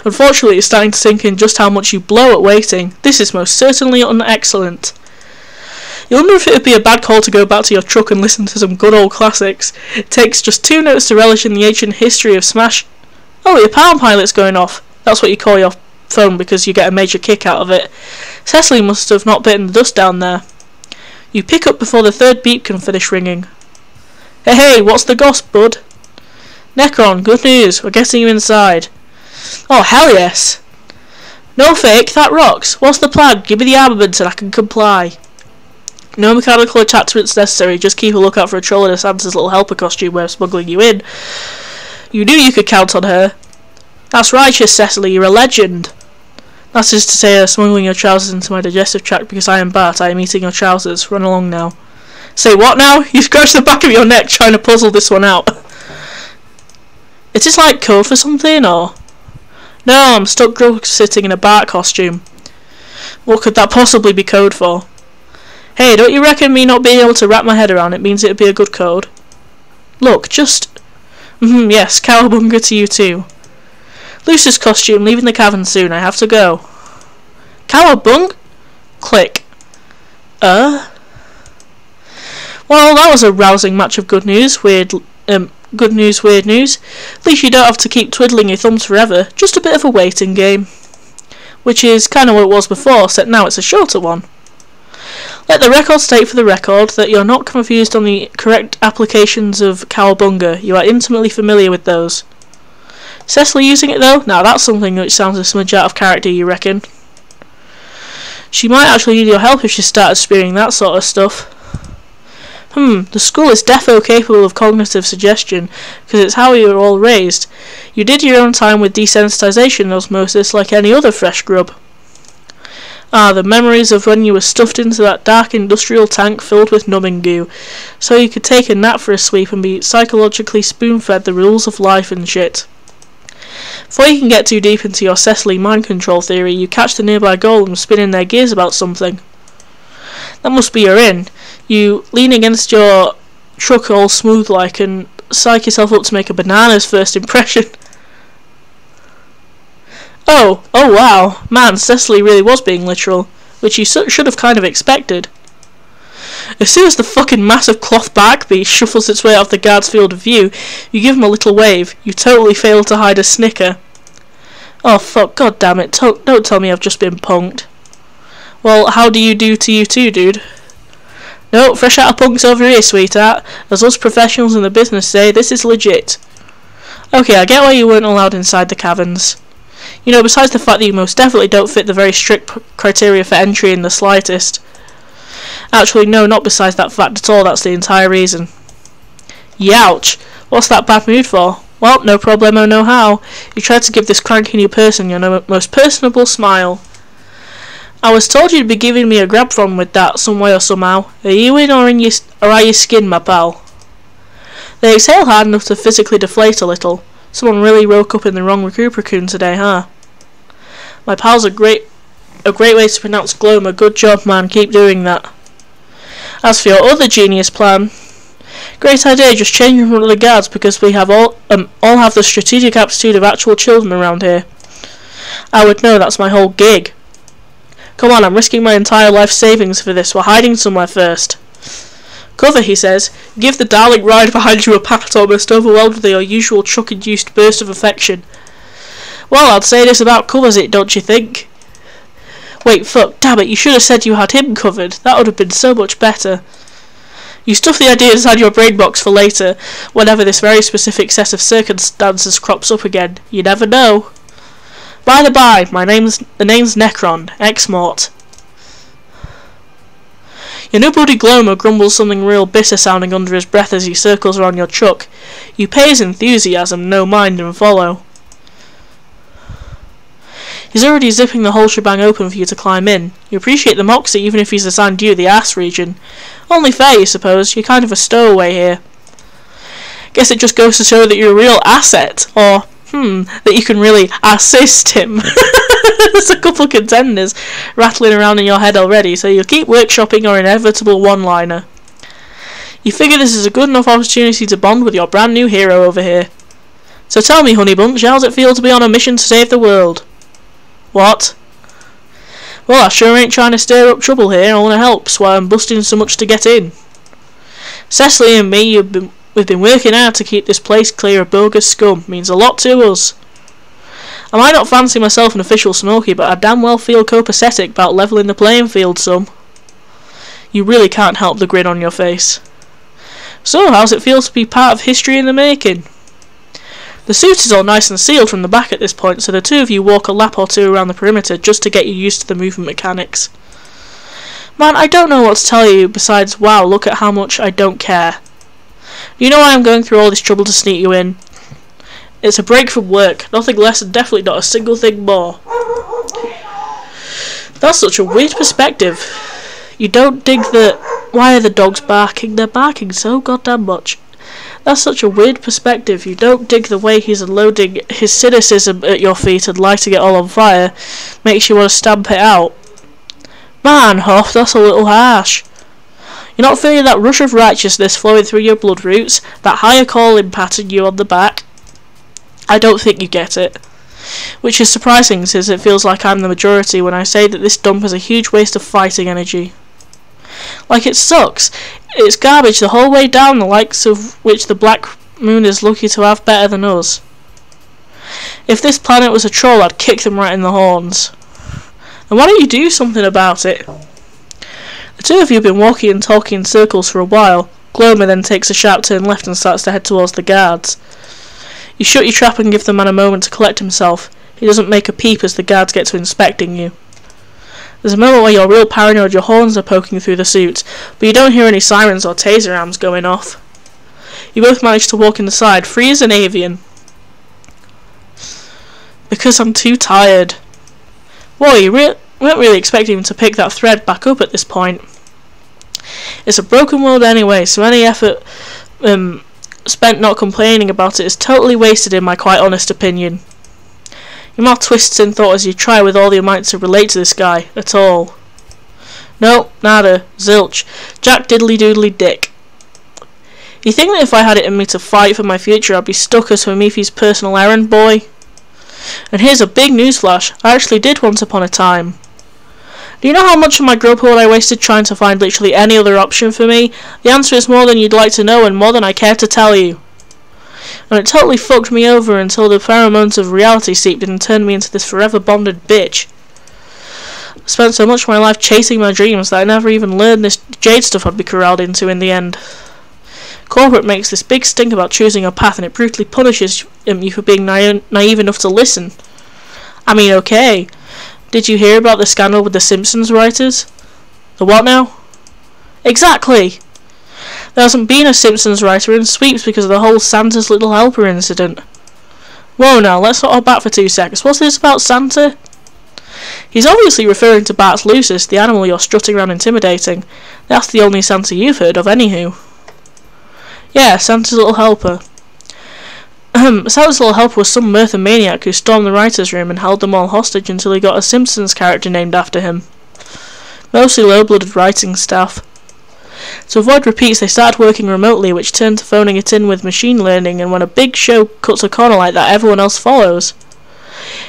Unfortunately, it's starting to sink in just how much you blow at waiting. This is most certainly un-excellent. You wonder if it would be a bad call to go back to your truck and listen to some good old classics. It takes just 2 notes to relish in the ancient history of Smash. Oh, your Palm Pilot's going off. That's what you call your phone because you get a major kick out of it. Cecily must have not bitten the dust down there. You pick up before the 3rd beep can finish ringing. Hey, what's the goss, bud? Necron, good news. We're getting you inside. Oh, hell yes. No fake, that rocks. What's the plan? Give me the armament and I can comply. No mechanical attachments necessary, just keep a lookout for a troll in a Santa's little helper costume we're smuggling you in. You knew you could count on her. That's righteous, Cecily, you're a legend. That is to say, smuggling your trousers into my digestive tract because I am Bart. I am eating your trousers. Run along now. Say what now? You scratched the back of your neck trying to puzzle this one out. Is this like code for something, or...? No, I'm stuck drunk sitting in a Bart costume. What could that possibly be code for? Hey, don't you reckon me not being able to wrap my head around it means it'd be a good code? Look, just... yes, cowabunga to you too. Lucius costume, leaving the cavern soon. I have to go. Cowabung? Click. Well, that was a rousing match of good news. Weird, good news, weird news. At least you don't have to keep twiddling your thumbs forever, just a bit of a waiting game. Which is kind of what it was before, except now it's a shorter one. Let the record state for the record that you're not confused on the correct applications of cowabunga. You are intimately familiar with those. Cecily using it though? Now that's something which sounds a smidge out of character, you reckon? She might actually need your help if she started spewing that sort of stuff. The school is defo capable of cognitive suggestion, because it's how you were all raised. You did your own time with desensitization osmosis like any other fresh grub. Ah, the memories of when you were stuffed into that dark industrial tank filled with numbing goo, so you could take a nap for a sweep and be psychologically spoon-fed the rules of life and shit. Before you can get too deep into your Cecily mind control theory, you catch the nearby golems spinning their gears about something. That must be your in. You lean against your truck all smooth like and psych yourself up to make a banana's first impression. Oh wow, man, Cecily really was being literal, which you should have kind of expected. As soon as the fucking massive cloth bag beast shuffles its way out of the guard's field of view, you give him a little wave. You totally fail to hide a snicker. Oh fuck, god damn it, don't tell me I've just been punked. Well, how do you do to you too, dude? No, fresh out of punks over here, sweetheart. As us professionals in the business say, this is legit. Okay, I get why you weren't allowed inside the caverns. You know, besides the fact that you most definitely don't fit the very strict criteria for entry in the slightest. Actually, no, not besides that fact at all, that's the entire reason. Youch! What's that bad mood for? Well, no problemo, no how. You tried to give this cranky new person your most personable smile. I was told you'd be giving me a grab from with that, some way or somehow. Are you in or are you skin, my pal? They exhale hard enough to physically deflate a little. Someone really woke up in the wrong recruit raccoon today, huh? My pal's a great way to pronounce Glomer. Good job, man. Keep doing that. As for your other genius plan, great idea. Just changing from the guards because we have all have the strategic aptitude of actual children around here. I would know. That's my whole gig. Come on, I'm risking my entire life savings for this. We're hiding somewhere first. Cover, he says. Give the darling ride behind you a pat, almost overwhelmed with your usual truck-induced burst of affection. Well, I'd say this about covers it, don't you think? Wait, fuck, damn it, you should have said you had him covered. That would have been so much better. You stuff the idea inside your brain box for later, whenever this very specific set of circumstances crops up again. You never know. By the by, the name's Necron, ex-Mort. Your new buddy Glomer grumbles something real bitter sounding under his breath as he circles around your truck. You pay his enthusiasm no mind and follow. He's already zipping the whole shebang open for you to climb in. You appreciate the moxie even if he's assigned you the ass region. Only fair, you suppose. You're kind of a stowaway here. Guess it just goes to show that you're a real asset, or that you can really assist him. There's a couple of contenders rattling around in your head already, so you'll keep workshopping your inevitable one-liner. You figure this is a good enough opportunity to bond with your brand new hero over here. So tell me, honey bunch, how's it feel to be on a mission to save the world? What? Well, I sure ain't trying to stir up trouble here. I want to help, so I'm busting so much to get in. Cecily and me, we've been working hard to keep this place clear of bogus scum. Means a lot to us. I might not fancy myself an official Smoky, but I damn well feel copacetic about levelling the playing field some. You really can't help the grin on your face. So, how's it feel to be part of history in the making? The suit is all nice and sealed from the back at this point, so the two of you walk a lap or two around the perimeter just to get you used to the movement mechanics. Man, I don't know what to tell you besides, wow, look at how much I don't care. You know why I'm going through all this trouble to sneak you in? It's a break from work, nothing less and definitely not a single thing more. That's such a weird perspective. You don't dig the... Why are the dogs barking? They're barking so goddamn much. That's such a weird perspective. You don't dig the way he's unloading his cynicism at your feet and lighting it all on fire. Makes you want to stamp it out. Man, Hoff, that's a little harsh. You're not feeling that rush of righteousness flowing through your blood roots? That higher calling patting you on the back? I don't think you get it. Which is surprising, since it feels like I'm the majority when I say that this dump is a huge waste of fighting energy. Like, it sucks. It's garbage the whole way down, the likes of which the black moon is lucky to have better than us. If this planet was a troll, I'd kick them right in the horns. And why don't you do something about it? The two of you have been walking and talking in circles for a while. Glomer then takes a sharp turn left and starts to head towards the guards. You shut your trap and give the man a moment to collect himself. He doesn't make a peep as the guards get to inspecting you. There's a moment where you're real paranoid, your horns are poking through the suit, but you don't hear any sirens or taser arms going off. You both manage to walk inside, free as an avian. Because I'm too tired. Whoa, you weren't really expecting him to pick that thread back up at this point. It's a broken world anyway, so any effort spent not complaining about it is totally wasted in my quite honest opinion. Your mouth twists in thought as you try with all your might to relate to this guy, at all. No, nada, zilch, Jack diddly doodly dick. You think that if I had it in me to fight for my future, I'd be stuck as Homefi's personal errand boy? And here's a big newsflash, I actually did once upon a time. Do you know how much of my grub hole I wasted trying to find literally any other option for me? The answer is more than you'd like to know and more than I care to tell you. And it totally fucked me over until the pheromones of reality seeped in and turned me into this forever bonded bitch. I spent so much of my life chasing my dreams that I never even learned this jade stuff I'd be corralled into in the end. Corporate makes this big stink about choosing a path and it brutally punishes you for being naive enough to listen. I mean, okay. Did you hear about the scandal with the Simpsons writers? The what now? Exactly! There hasn't been a Simpsons writer in sweeps because of the whole Santa's Little Helper incident. Whoa now, let's not hold back for 2 seconds. What's this about Santa? He's obviously referring to Bart's Lucis, the animal you're strutting around intimidating. That's the only Santa you've heard of, anywho. Yeah, Santa's Little Helper. Santa's Little Helper was some Mirtha maniac who stormed the writer's room and held them all hostage until he got a Simpsons character named after him. Mostly low-blooded writing staff. To avoid repeats, they started working remotely, which turned to phoning it in with machine learning, and when a big show cuts a corner like that, everyone else follows.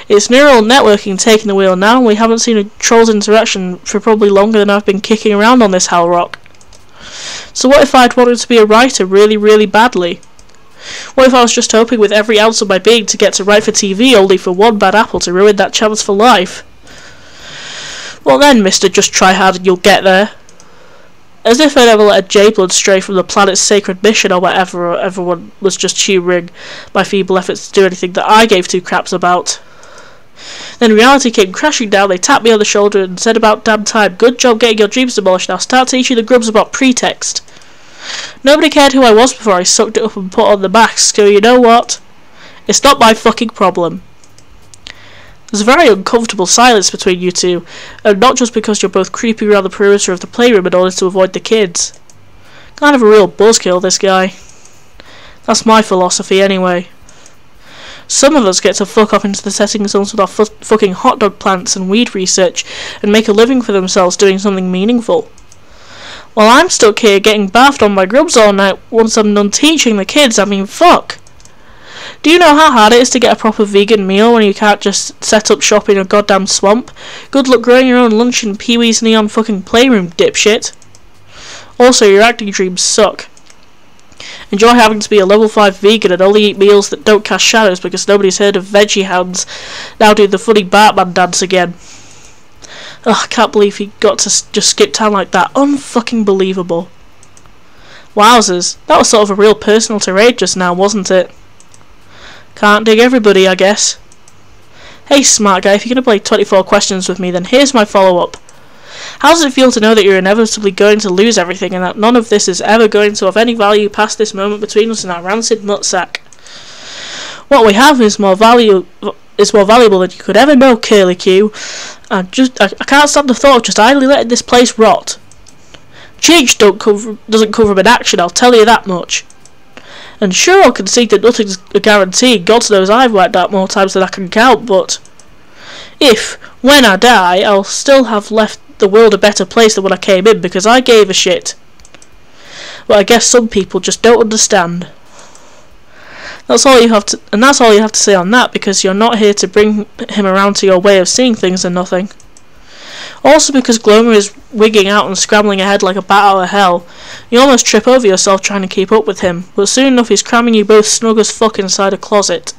It's neural networking taking the wheel now, and we haven't seen a troll's interaction for probably longer than I've been kicking around on this hell rock. So what if I'd wanted to be a writer really, really badly? What if I was just hoping with every ounce of my being to get to write for TV, only for one bad apple to ruin that chance for life? Well then, Mr. Just Try Hard and you'll get there. As if I'd ever let a J-Blood stray from the planet's sacred mission or whatever, or everyone was just humouring my feeble efforts to do anything that I gave 2 craps about. Then reality came crashing down, they tapped me on the shoulder and said about damn time, good job getting your dreams demolished, now start teaching the grubs about pretext. Nobody cared who I was before I sucked it up and put on the mask, so you know what? It's not my fucking problem. There's a very uncomfortable silence between you two, and not just because you're both creeping around the perimeter of the playroom in order to avoid the kids. Kind of a real buzzkill, this guy. That's my philosophy, anyway. Some of us get to fuck off into the setting zones with our fucking hot dog plants and weed research, and make a living for themselves doing something meaningful. While I'm stuck here getting bathed on my grubs all night once I'm done teaching the kids, I mean, fuck. Do you know how hard it is to get a proper vegan meal when you can't just set up shop in a goddamn swamp? Good luck growing your own lunch in Pee-wee's neon fucking playroom, dipshit. Also, your acting dreams suck. Enjoy having to be a level 5 vegan and only eat meals that don't cast shadows because nobody's heard of veggie hands now do the funny Batman dance again. Ugh, I can't believe he got to just skip town like that. Unfucking believable. Wowzers, that was sort of a real personal tirade just now, wasn't it? Can't dig everybody, I guess. Hey smart guy, if you're going to play 24 questions with me, then here's my follow-up. How does it feel to know that you're inevitably going to lose everything and that none of this is ever going to have any value past this moment between us and that rancid nutsack? What we have is more valuable than you could ever know, Curly Q. I can't stand the thought of just idly letting this place rot. Change doesn't come from inaction, I'll tell you that much. And sure, I'll concede that nothing's a guarantee. God knows I've wiped out more times than I can count, but if, when I die, I'll still have left the world a better place than when I came in because I gave a shit. Well, I guess some people just don't understand. That's all you have to say on that, because you're not here to bring him around to your way of seeing things and nothing. Also because Glomer is wigging out and scrambling ahead like a bat out of hell. You almost trip over yourself trying to keep up with him, but soon enough he's cramming you both snug as fuck inside a closet.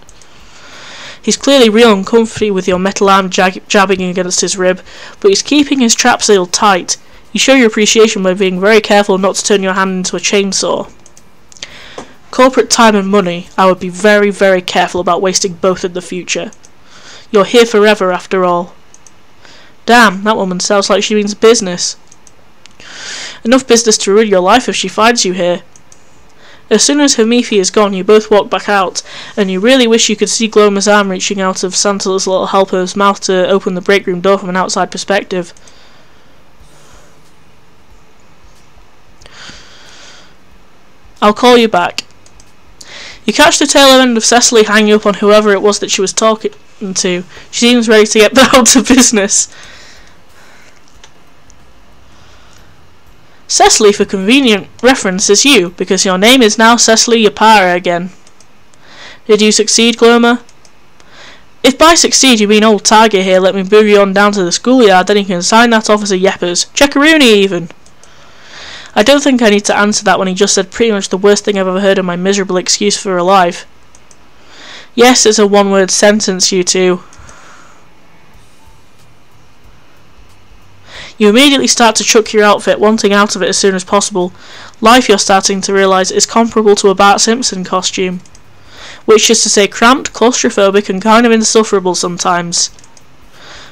He's clearly real uncomfy with your metal arm jabbing against his rib, but he's keeping his trap sealed tight. You show your appreciation by being very careful not to turn your hand into a chainsaw. Corporate time and money, I would be very, very careful about wasting both in the future. You're here forever, after all. Damn, that woman sounds like she means business. Enough business to ruin your life if she finds you here. As soon as Hamifi is gone, you both walk back out, and you really wish you could see Glomer's arm reaching out of Santa's little helper's mouth to open the break room door from an outside perspective. I'll call you back. You catch the tail end of Cecily hanging up on whoever it was that she was talking to. She seems ready to get down to business. Cecily, for convenient reference, is you, because your name is now Cecily Yapara again. Did you succeed, Glomer? If by succeed you mean old Tiger here let me boogie on down to the schoolyard, then you can sign that off as a yeppers. Checkaroony even. I don't think I need to answer that when he just said pretty much the worst thing I've ever heard in my miserable excuse for a life. Yes, it's a one-word sentence, you two. You immediately start to chuck your outfit, wanting out of it as soon as possible. Life, you're starting to realise, is comparable to a Bart Simpson costume. Which is to say cramped, claustrophobic and kind of insufferable sometimes.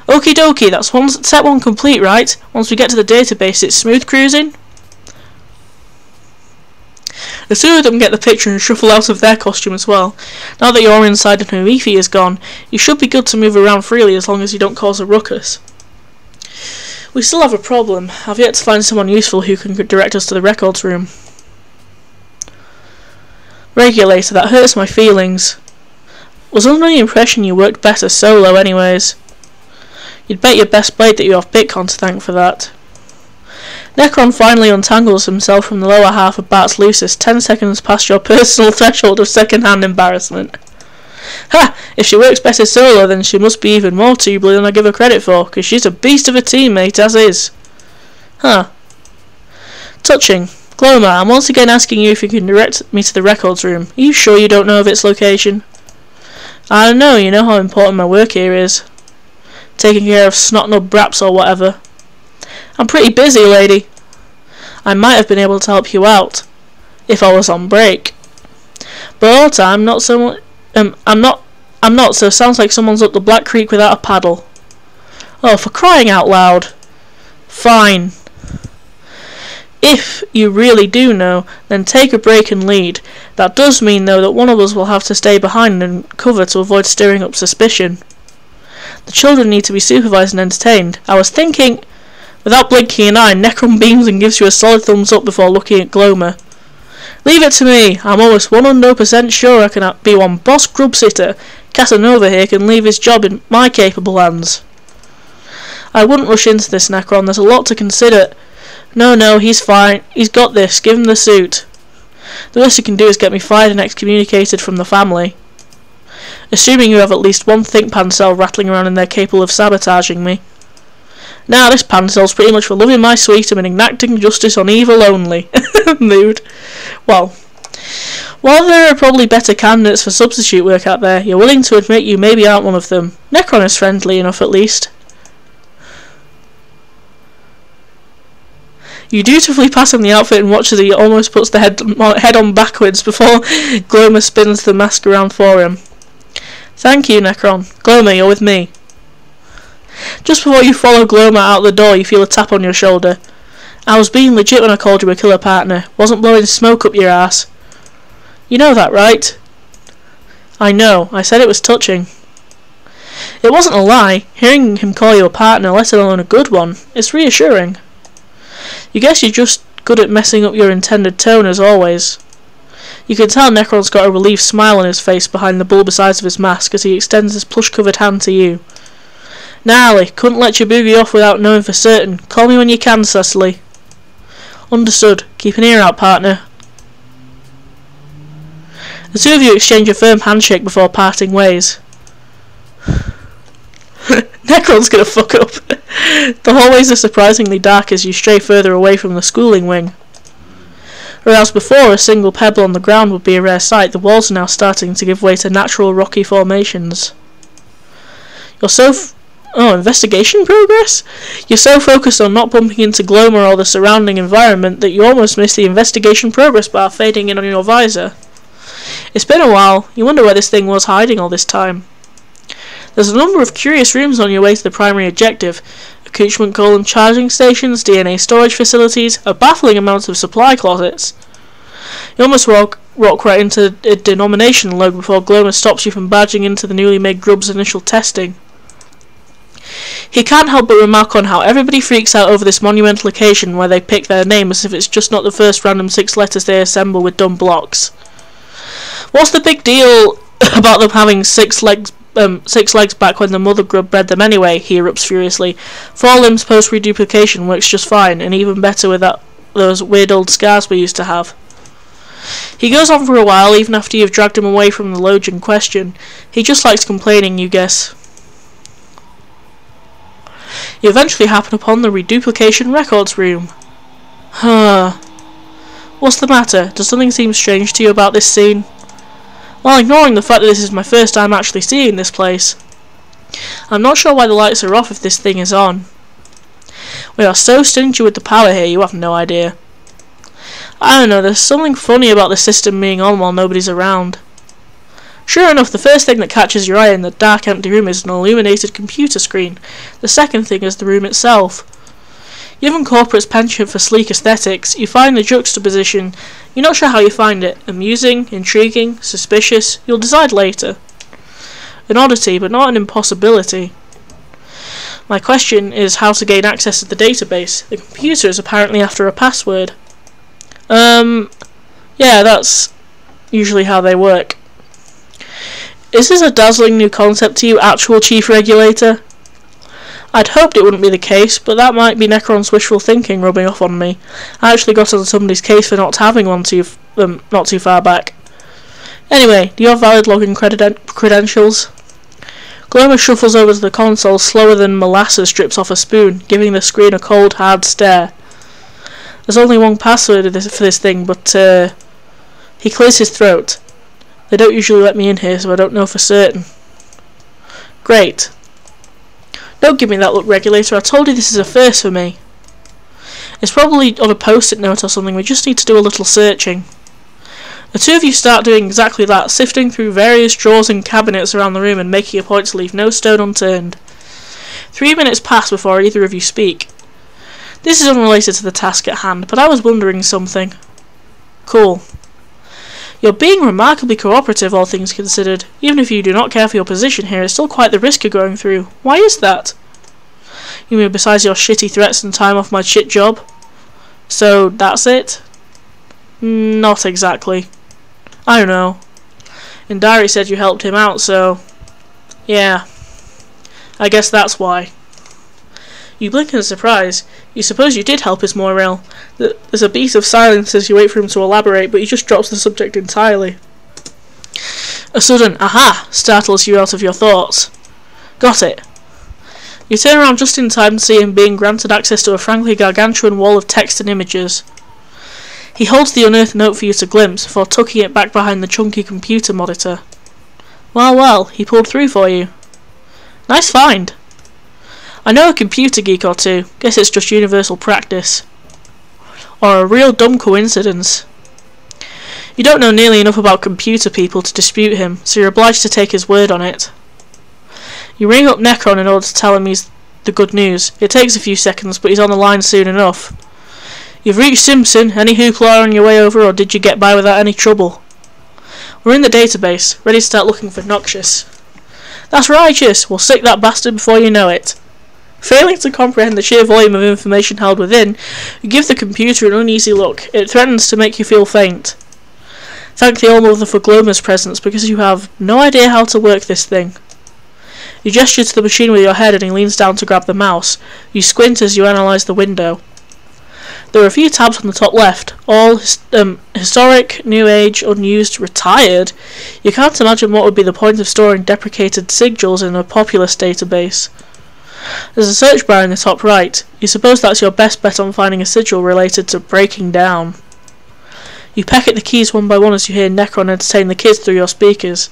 Okie dokie, that's set one complete, right? Once we get to the database, it's smooth cruising? The two of them get the picture and shuffle out of their costume as well. Now that you're inside and Hamifi is gone, you should be good to move around freely as long as you don't cause a ruckus. We still have a problem. I've yet to find someone useful who can direct us to the records room. Regulator, that hurts my feelings. Was under the impression you worked better solo anyways. You'd bet your best blade that you have Bitcon to thank for that. Necron finally untangles himself from the lower half of Bart's Lucis 10 seconds past your personal threshold of second-hand embarrassment. Ha! If she works better solo, then she must be even more tubular than I give her credit for, because she's a beast of a teammate as is. Huh. Touching. Glomer, I'm once again asking you if you can direct me to the records room. Are you sure you don't know of its location? I don't know, you know how important my work here is. Taking care of snot-nub braps or whatever. I'm pretty busy, lady. I might have been able to help you out if I was on break. But all the time, not so much. I'm not. So sounds like someone's up the Black Creek without a paddle. Oh, for crying out loud! Fine. If you really do know, then take a break and lead. That does mean, though, that one of us will have to stay behind and cover to avoid stirring up suspicion. The children need to be supervised and entertained. I was thinking. Without blinking an eye, Necron beams and gives you a solid thumbs up before looking at Glomer. Leave it to me. I'm almost 100% sure I can be one boss grub sitter. Casanova here can leave his job in my capable hands. I wouldn't rush into this, Necron. There's a lot to consider. No, he's fine. He's got this. Give him the suit. The worst he can do is get me fired and excommunicated from the family. Assuming you have at least one think pan cell rattling around in there capable of sabotaging me. Now this pan cell's pretty much for loving my sweetum and enacting justice on evil only. Mood. Well, while there are probably better candidates for substitute work out there, you're willing to admit you maybe aren't one of them. Necron is friendly enough at least. You dutifully pass him the outfit and watch as he almost puts the head on backwards before Glomer spins the mask around for him. Thank you, Necron. Glomer, you're with me. Just before you follow Glomer out the door, you feel a tap on your shoulder. I was being legit when I called you a killer partner. Wasn't blowing smoke up your ass. You know that, right? I know. I said it was touching. It wasn't a lie. Hearing him call you a partner, let alone a good one, it's reassuring. You guess you're just good at messing up your intended tone as always. You can tell Necron's got a relieved smile on his face behind the bulbous eyes of his mask as he extends his plush-covered hand to you. Gnarly, couldn't let you boogie off without knowing for certain. Call me when you can, Cecily. Understood. Keep an ear out, partner. The two of you exchange a firm handshake before parting ways. Necron's gonna fuck up. The hallways are surprisingly dark as you stray further away from the schooling wing. Whereas before a single pebble on the ground would be a rare sight, the walls are now starting to give way to natural rocky formations. Investigation progress? You're so focused on not bumping into Glomer or the surrounding environment that you almost miss the investigation progress bar fading in on your visor. It's been a while. You wonder where this thing was hiding all this time. There's a number of curious rooms on your way to the primary objective. Accoutrement column charging stations, DNA storage facilities, a baffling amount of supply closets. You almost walk right into a denomination log before Glomer stops you from barging into the newly made grub's initial testing. He can't help but remark on how everybody freaks out over this monumental occasion where they pick their name as if it's just not the first random 6 letters they assemble with dumb blocks. What's the big deal about them having 6 legs back when the mother grub bred them anyway? He erupts furiously. 4 limbs post reduplication works just fine, and even better with those weird old scars we used to have. He goes on for a while, even after you've dragged him away from the lodge in question. He just likes complaining, you guess. You eventually happen upon the reduplication records room. What's the matter? Does something seem strange to you about this scene? While ignoring the fact that this is my first time actually seeing this place, I'm not sure why the lights are off if this thing is on. We are so stingy with the power here, you have no idea. I don't know, there's something funny about the system being on while nobody's around. Sure enough, the first thing that catches your eye in the dark, empty room is an illuminated computer screen. The second thing is the room itself. Given corporate's penchant for sleek aesthetics, you find the juxtaposition. You're not sure how you find it. Amusing, intriguing, suspicious. You'll decide later. An oddity, but not an impossibility. My question is how to gain access to the database. The computer is apparently after a password. Yeah, that's usually how they work. Is this a dazzling new concept to you, actual Chief Regulator? I'd hoped it wouldn't be the case, but that might be Necron's wishful thinking rubbing off on me. I actually got on somebody's case for not having one not too far back. Anyway, do you have valid login credentials? Glomer shuffles over to the console slower than molasses drips off a spoon, giving the screen a cold, hard stare. There's only one password for this thing, but he clears his throat. They don't usually let me in here, so I don't know for certain. Great. Don't give me that look, Regulator. I told you this is a first for me. It's probably on a post-it note or something. We just need to do a little searching. The two of you start doing exactly that, sifting through various drawers and cabinets around the room and making a point to leave no stone unturned. 3 minutes pass before either of you speak. This is unrelated to the task at hand, but I was wondering something. Cool. You're being remarkably cooperative, all things considered. Even if you do not care for your position here, it's still quite the risk you're going through. Why is that? You mean besides your shitty threats and time off my shit job? So, that's it? Not exactly. I don't know. Indari said you helped him out, so... yeah. I guess that's why. You blink in surprise. You suppose you did help his morale. There's a beat of silence as you wait for him to elaborate, but he just drops the subject entirely. A sudden aha startles you out of your thoughts. Got it. You turn around just in time to see him being granted access to a frankly gargantuan wall of text and images. He holds the unearthed note for you to glimpse, before tucking it back behind the chunky computer monitor. Well, he pulled through for you. Nice find. I know a computer geek or two. Guess it's just universal practice. Or a real dumb coincidence. You don't know nearly enough about computer people to dispute him, so you're obliged to take his word on it. You ring up Necron in order to tell him he's the good news. It takes a few seconds, but he's on the line soon enough. You've reached Simpson. Any hoopla on your way over, or did you get by without any trouble? We're in the database, ready to start looking for Noxious. That's righteous. We'll sick that bastard before you know it. Failing to comprehend the sheer volume of information held within, you give the computer an uneasy look. It threatens to make you feel faint. Thank the All-Mother for Glomer's presence, because you have no idea how to work this thing. You gesture to the machine with your head and he leans down to grab the mouse. You squint as you analyse the window. There are a few tabs on the top left, all historic, new age, unused, retired. You can't imagine what would be the point of storing deprecated sigils in a populous database. There's a search bar in the top right. You suppose that's your best bet on finding a sigil related to breaking down. You peck at the keys one by one as you hear Necron entertain the kids through your speakers.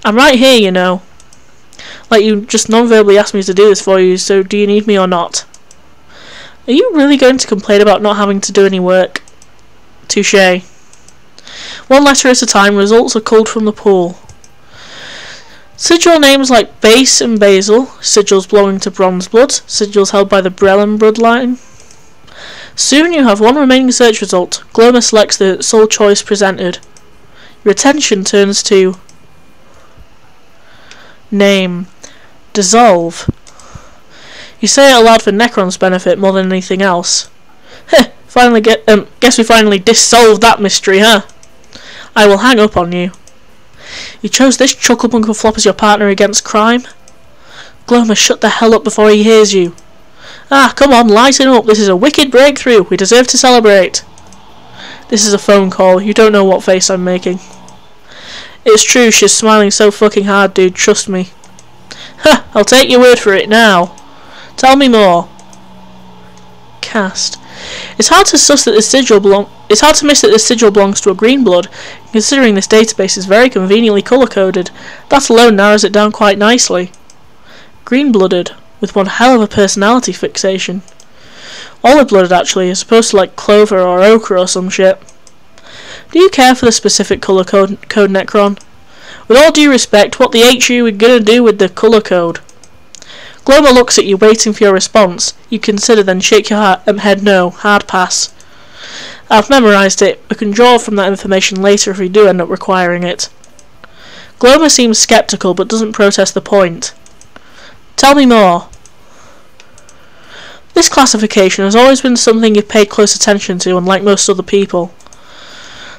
I'm right here, you know. Like you just non-verbally asked me to do this for you, so do you need me or not? Are you really going to complain about not having to do any work? Touché. One letter at a time, results are culled from the pool. Sigil names like Base and Basil, sigils belonging to Bronze Blood, sigils held by the Brellan bloodline. Soon you have one remaining search result. Glomer selects the sole choice presented. Your attention turns to name. Dissolve. You say it aloud for Necron's benefit more than anything else. Heh, guess we finally dissolved that mystery, huh? I will hang up on you. You chose this chucklebunkle flop as your partner against crime? Glomer, shut the hell up before he hears you. Ah, come on, lighten up. This is a wicked breakthrough. We deserve to celebrate. This is a phone call. You don't know what face I'm making. It's true, she's smiling so fucking hard, dude. Trust me. Ha! I'll take your word for it now. Tell me more. Cast. It's hard to miss that the sigil belongs to a green blood, considering this database is very conveniently colour-coded. That alone narrows it down quite nicely. Green-blooded, with one hell of a personality fixation. Olive-blooded, actually, as opposed to like clover or ochre or some shit. Do you care for the specific colour code, Necron? With all due respect, what the H are you gonna do with the colour code? Glomer looks at you, waiting for your response. You consider, then shake your head no. Hard pass. I've memorised it. We can draw from that information later if we do end up requiring it. Glomer seems sceptical, but doesn't protest the point. Tell me more. This classification has always been something you've paid close attention to, unlike most other people.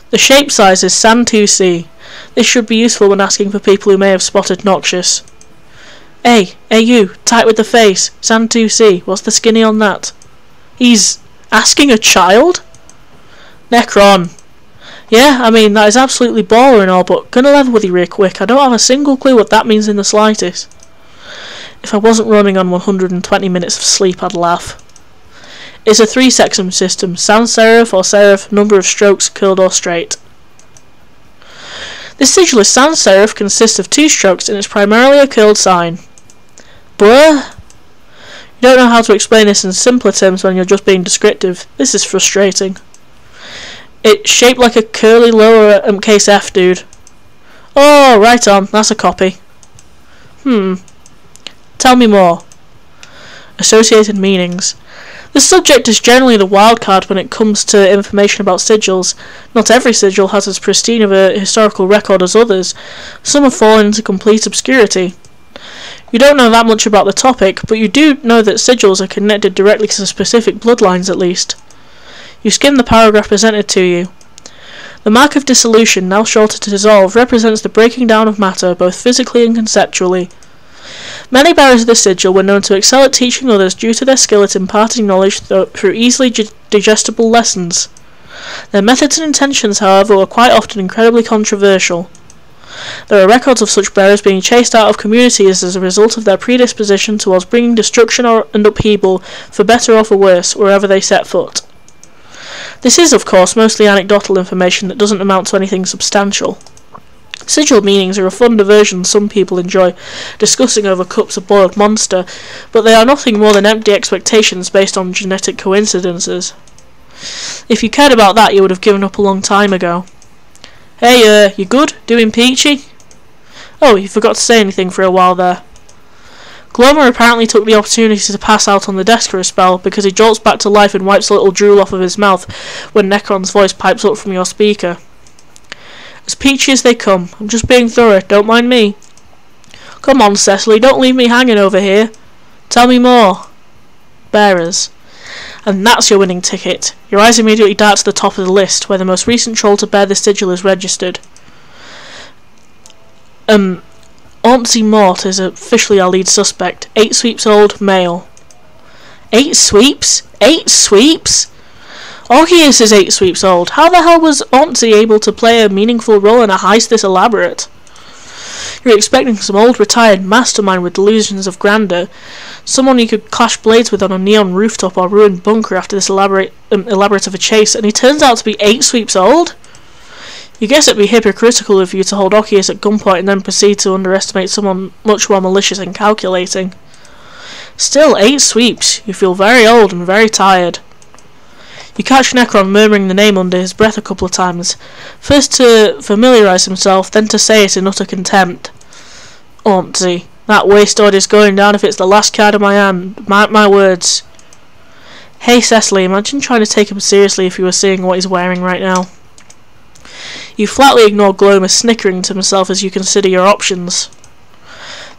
The shape size is San 2C. This should be useful when asking for people who may have spotted Noxious. Hey you, tight with the face, San 2C, what's the skinny on that? He's asking a child? Necron. Yeah, I mean, that is absolutely baller and all, but gonna level with you real quick, I don't have a single clue what that means in the slightest. If I wasn't running on 120 minutes of sleep, I'd laugh. It's a 3-sexum system, sans serif or serif, number of strokes, curled or straight. This sigil is sans serif, consists of 2 strokes and is primarily a curled sign. Bruh? You don't know how to explain this in simpler terms when you're just being descriptive. This is frustrating. It's shaped like a curly lower case F, dude. Oh, right on, that's a copy. Tell me more. Associated meanings. The subject is generally the wild card when it comes to information about sigils. Not every sigil has as pristine of a historical record as others. Some have fallen into complete obscurity. You don't know that much about the topic, but you do know that sigils are connected directly to specific bloodlines at least. You skim the paragraph presented to you. The mark of dissolution, now shorter to dissolve, represents the breaking down of matter, both physically and conceptually. Many bearers of the sigil were known to excel at teaching others due to their skill at imparting knowledge through easily digestible lessons. Their methods and intentions, however, were quite often incredibly controversial. There are records of such bearers being chased out of communities as a result of their predisposition towards bringing destruction and upheaval, for better or for worse, wherever they set foot. This is, of course, mostly anecdotal information that doesn't amount to anything substantial. Sigil meanings are a fun diversion some people enjoy discussing over cups of boiled monster, but they are nothing more than empty expectations based on genetic coincidences. If you cared about that, you would have given up a long time ago. Hey, you good? Doing peachy? Oh, you forgot to say anything for a while there. Glomer apparently took the opportunity to pass out on the desk for a spell, because he jolts back to life and wipes a little drool off of his mouth when Necron's voice pipes up from your speaker. As peachy as they come. I'm just being thorough, don't mind me. Come on, Cecily, don't leave me hanging over here. Tell me more. Bearers. And that's your winning ticket. Your eyes immediately dart to the top of the list, where the most recent troll to bear the sigil is registered. Auntzie Mort is officially our lead suspect. 8 sweeps old, male. 8 sweeps? 8 sweeps? Orpheus is 8 sweeps old. How the hell was Auntie able to play a meaningful role in a heist this elaborate? You're expecting some old retired mastermind with delusions of grandeur, someone you could clash blades with on a neon rooftop or ruined bunker after this elaborate of a chase, and he turns out to be 8 sweeps old? You guess it'd be hypocritical of you to hold Orpheus at gunpoint and then proceed to underestimate someone much more malicious and calculating. Still, 8 sweeps. You feel very old and very tired. You catch Necron murmuring the name under his breath a couple of times, first to familiarise himself, then to say it in utter contempt. Auntie, that waste order's going down if it's the last card in my hand. Mark my words. Hey Cecily, imagine trying to take him seriously if you were seeing what he's wearing right now. You flatly ignore Glomer snickering to himself as you consider your options.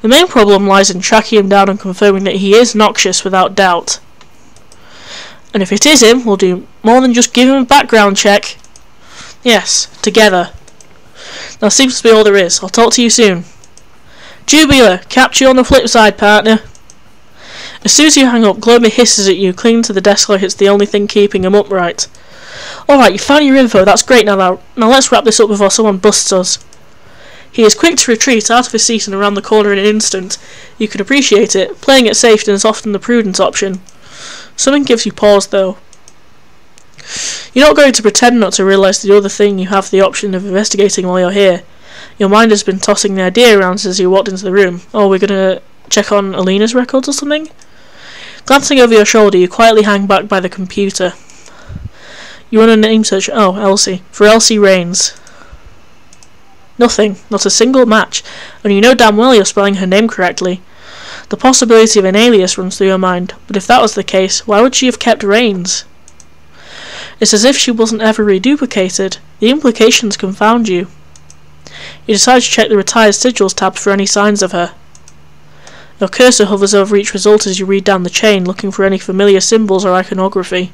The main problem lies in tracking him down and confirming that he is noxious without doubt. And if it is him, we'll do more than just give him a background check. Yes, together. That seems to be all there is. I'll talk to you soon. Jubiler, catch you on the flip side, partner. As soon as you hang up, Glomer hisses at you, clinging to the desk like it's the only thing keeping him upright. Alright, you found your info, that's great now let's wrap this up before someone busts us. He is quick to retreat out of his seat and around the corner in an instant. You can appreciate it. Playing it safe is often the prudent option. Something gives you pause, though. You're not going to pretend not to realise the other thing you have the option of investigating while you're here. Your mind has been tossing the idea around since you walked into the room. Oh, we're going to check on Alina's records or something? Glancing over your shoulder, you quietly hang back by the computer. You run a name search. Oh, Elsie. For Elsie Rains. Nothing. Not a single match. And you know damn well you're spelling her name correctly. The possibility of an alias runs through your mind, but if that was the case, why would she have kept Rains? It's as if she wasn't ever reduplicated. The implications confound you. You decide to check the retired sigils tab for any signs of her. Your cursor hovers over each result as you read down the chain, looking for any familiar symbols or iconography.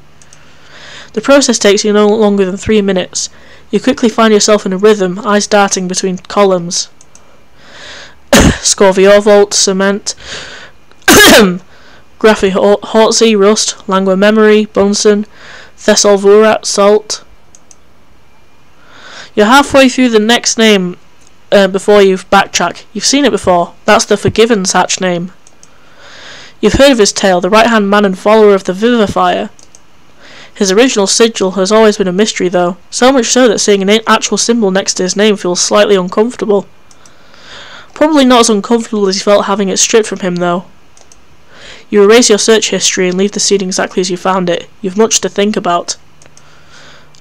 The process takes you no longer than 3 minutes. You quickly find yourself in a rhythm, eyes darting between columns. Scorviorvolt, Cement, Graphi Hortzy, Rust, Langua Memory, Bunsen, Thessalvurat, Salt. You're halfway through the next name before you backtrack. You've seen it before. That's the Forgiven's hatch name. You've heard of his tale, the right-hand man and follower of the Vivifier. His original sigil has always been a mystery, though, so much so that seeing an actual symbol next to his name feels slightly uncomfortable. Probably not as uncomfortable as he felt having it stripped from him, though. You erase your search history and leave the scene exactly as you found it. You've much to think about.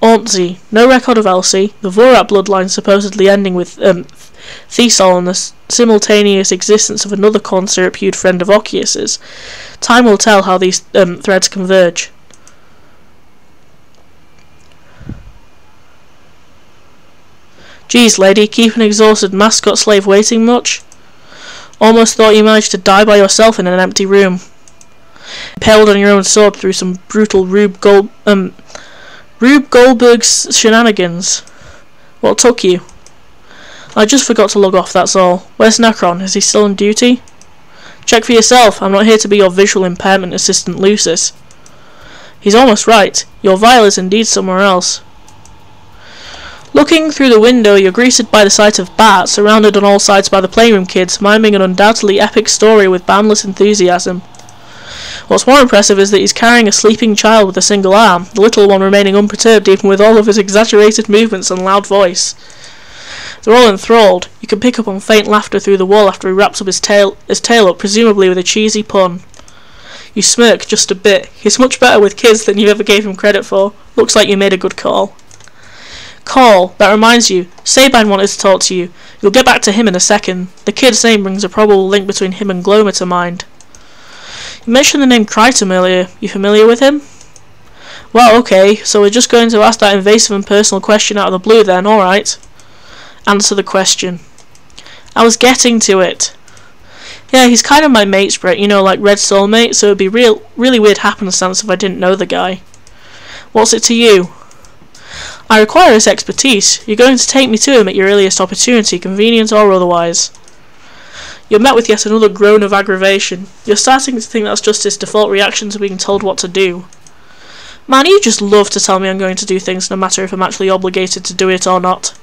Auntie. No record of Elsie. The Vorat bloodline supposedly ending with Thesol and the simultaneous existence of another corn-syrup-hued friend of Orpheus's. Time will tell how these threads converge. Geez, lady, keep an exhausted mascot slave waiting much? Almost thought you managed to die by yourself in an empty room. Impaled on your own sword through some brutal Rube Goldberg's shenanigans. What took you? I just forgot to log off, that's all. Where's Necron? Is he still on duty? Check for yourself. I'm not here to be your visual impairment assistant Lucis. He's almost right. Your vial is indeed somewhere else. Looking through the window, you're greeted by the sight of Bart, surrounded on all sides by the playroom kids, miming an undoubtedly epic story with boundless enthusiasm. What's more impressive is that he's carrying a sleeping child with a single arm, the little one remaining unperturbed even with all of his exaggerated movements and loud voice. They're all enthralled. You can pick up on faint laughter through the wall after he wraps up his tail up, presumably with a cheesy pun. You smirk just a bit. He's much better with kids than you ever gave him credit for. Looks like you made a good call. Call. That reminds you. Sabine wanted to talk to you. You'll get back to him in a second. The kid's name brings a probable link between him and Glomer to mind. You mentioned the name Crichton earlier. You familiar with him? Well, okay, so we're just going to ask that invasive and personal question out of the blue then, alright. Answer the question. I was getting to it. Yeah, he's kind of my mate's Brett, you know, like Red Soulmate, so it'd be really weird happenstance if I didn't know the guy. What's it to you? I require his expertise. You're going to take me to him at your earliest opportunity, convenient or otherwise. You're met with yet another groan of aggravation. You're starting to think that's just his default reaction to being told what to do. Man, you just love to tell me I'm going to do things no matter if I'm actually obligated to do it or not.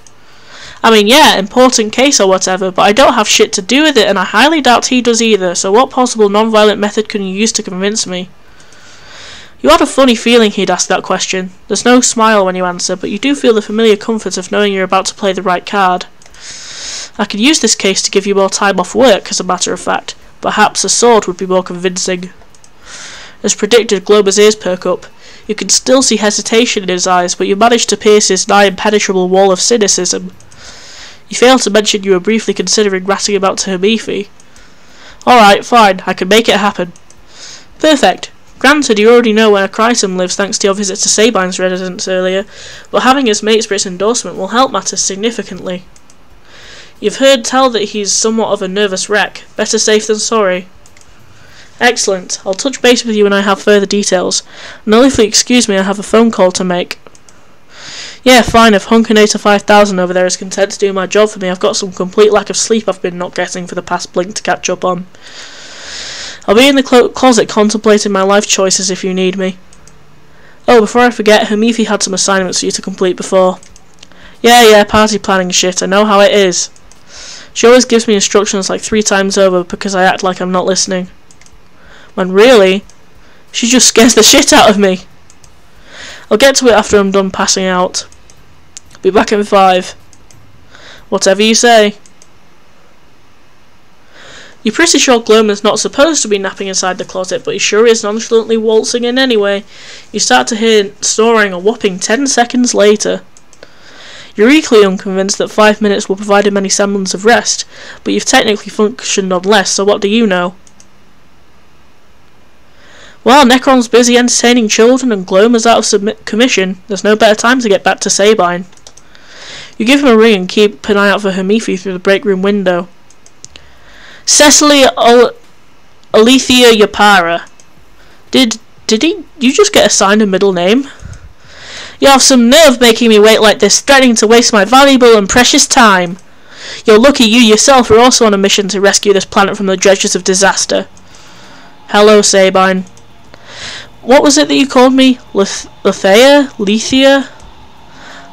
I mean, yeah, important case or whatever, but I don't have shit to do with it, and I highly doubt he does either, so what possible non-violent method can you use to convince me? You had a funny feeling he'd ask that question. There's no smile when you answer, but you do feel the familiar comfort of knowing you're about to play the right card. I could use this case to give you more time off work, as a matter of fact. Perhaps a sword would be more convincing. As predicted, Glomer's ears perk up. You can still see hesitation in his eyes, but you manage to pierce his nigh impenetrable wall of cynicism. You fail to mention you were briefly considering ratting about to Hamifi. Alright, fine, I can make it happen. Perfect. Granted, you already know where Krytum lives thanks to your visit to Sabine's residence earlier, but having his Matesbury's endorsement will help matters significantly. You've heard tell that he's somewhat of a nervous wreck. Better safe than sorry. Excellent. I'll touch base with you when I have further details. And only if you excuse me, I have a phone call to make. Yeah, fine, if Hunkernator 5000 over there is content to do my job for me, I've got some complete lack of sleep I've been not getting for the past blink to catch up on. I'll be in the closet contemplating my life choices if you need me. Oh, before I forget, Hamifi had some assignments for you to complete before. Yeah, party planning shit, I know how it is. She always gives me instructions like 3 times over because I act like I'm not listening. When really, she just scares the shit out of me. I'll get to it after I'm done passing out. Be back in 5. Whatever you say. You're pretty sure Glomer's not supposed to be napping inside the closet, but he sure is nonchalantly waltzing in anyway. You start to hear snoring a whopping 10 seconds later. You're equally unconvinced that 5 minutes will provide him any semblance of rest, but you've technically functioned on less, so what do you know? Well, Necron's busy entertaining children and Glomer's out of commission. There's no better time to get back to Sabine. You give him a ring and keep an eye out for Hamifi through the break room window. Cecily Alethea Yapara. Did you just get assigned a middle name? You have some nerve making me wait like this, threatening to waste my valuable and precious time. You're lucky you yourself are also on a mission to rescue this planet from the dredges of disaster. Hello, Sabine. What was it that you called me? Lethea? Lethea?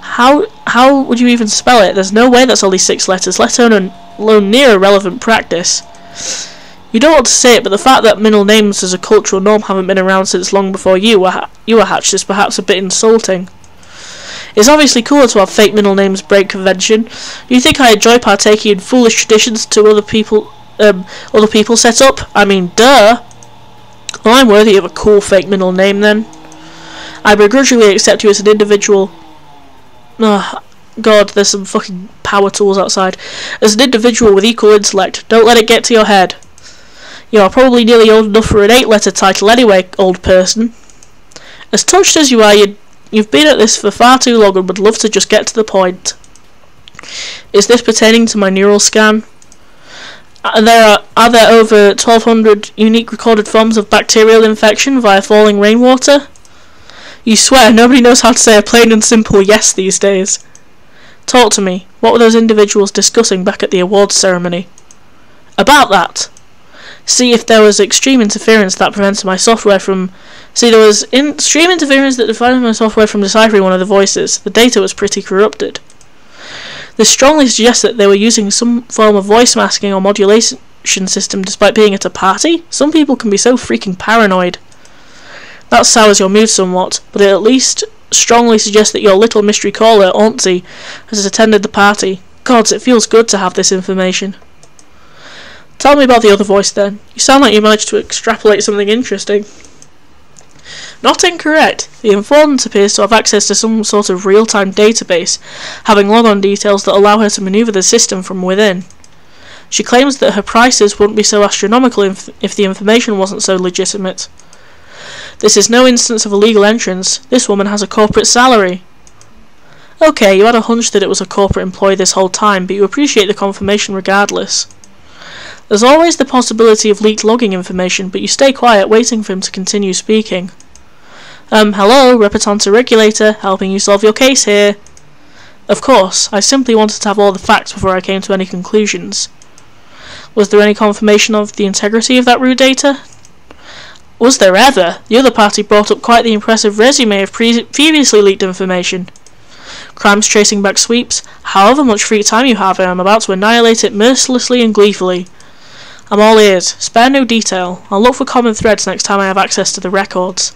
How would you even spell it? There's no way that's only 6 letters, let alone near a relevant practice. You don't want to say it, but the fact that middle names as a cultural norm haven't been around since long before you were hatched is perhaps a bit insulting. It's obviously cooler to have fake middle names break convention. Do you think I enjoy partaking in foolish traditions to other people set up? I mean, duh. Well, I'm worthy of a cool fake middle name then. I begrudgingly accept you as an individual. Oh, God, there's some fucking power tools outside. As an individual with equal intellect, don't let it get to your head. You are probably nearly old enough for an 8-letter title anyway, old person. As touched as you are, you've been at this for far too long and would love to just get to the point. Is this pertaining to my neural scan? Are there over 1,200 unique recorded forms of bacterial infection via falling rainwater? You swear nobody knows how to say a plain and simple yes these days. Talk to me. What were those individuals discussing back at the awards ceremony? About that. See if there was extreme interference that prevented my software from... there was extreme interference that prevented my software from deciphering one of the voices. The data was pretty corrupted. This strongly suggests that they were using some form of voice masking or modulation system despite being at a party. Some people can be so freaking paranoid. That sours your mood somewhat, but it at least strongly suggests that your little mystery caller, Auntie, has attended the party. Gods, it feels good to have this information. Tell me about the other voice then. You sound like you managed to extrapolate something interesting. Not incorrect. The informant appears to have access to some sort of real-time database, having log-on details that allow her to maneuver the system from within. She claims that her prices wouldn't be so astronomical if the information wasn't so legitimate. This is no instance of illegal entrance. This woman has a corporate salary. Okay, you had a hunch that it was a corporate employee this whole time, but you appreciate the confirmation regardless. There's always the possibility of leaked logging information, but you stay quiet, waiting for him to continue speaking. Hello, Repetanta Regulator, helping you solve your case here. Of course, I simply wanted to have all the facts before I came to any conclusions. Was there any confirmation of the integrity of that root data? Was there ever? The other party brought up quite the impressive resume of previously leaked information. Crimes tracing back sweeps. However much free time you have, I am about to annihilate it mercilessly and gleefully. I'm all ears. Spare no detail. I'll look for common threads next time I have access to the records.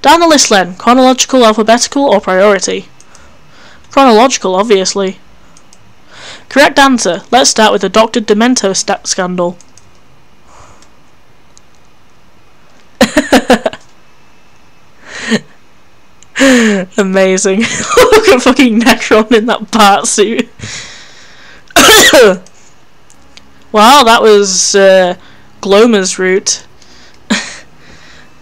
Down the list, Len. Chronological, alphabetical, or priority? Chronological, obviously. Correct answer. Let's start with the Dr. Demento scandal. Amazing. Look at fucking Necron in that Bart suit. Wow, that was Glomer's route.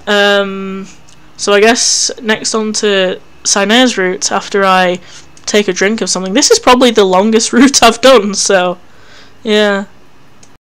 So I guess next on to Sine's route after I take a drink of something. This is probably the longest route I've done, so yeah.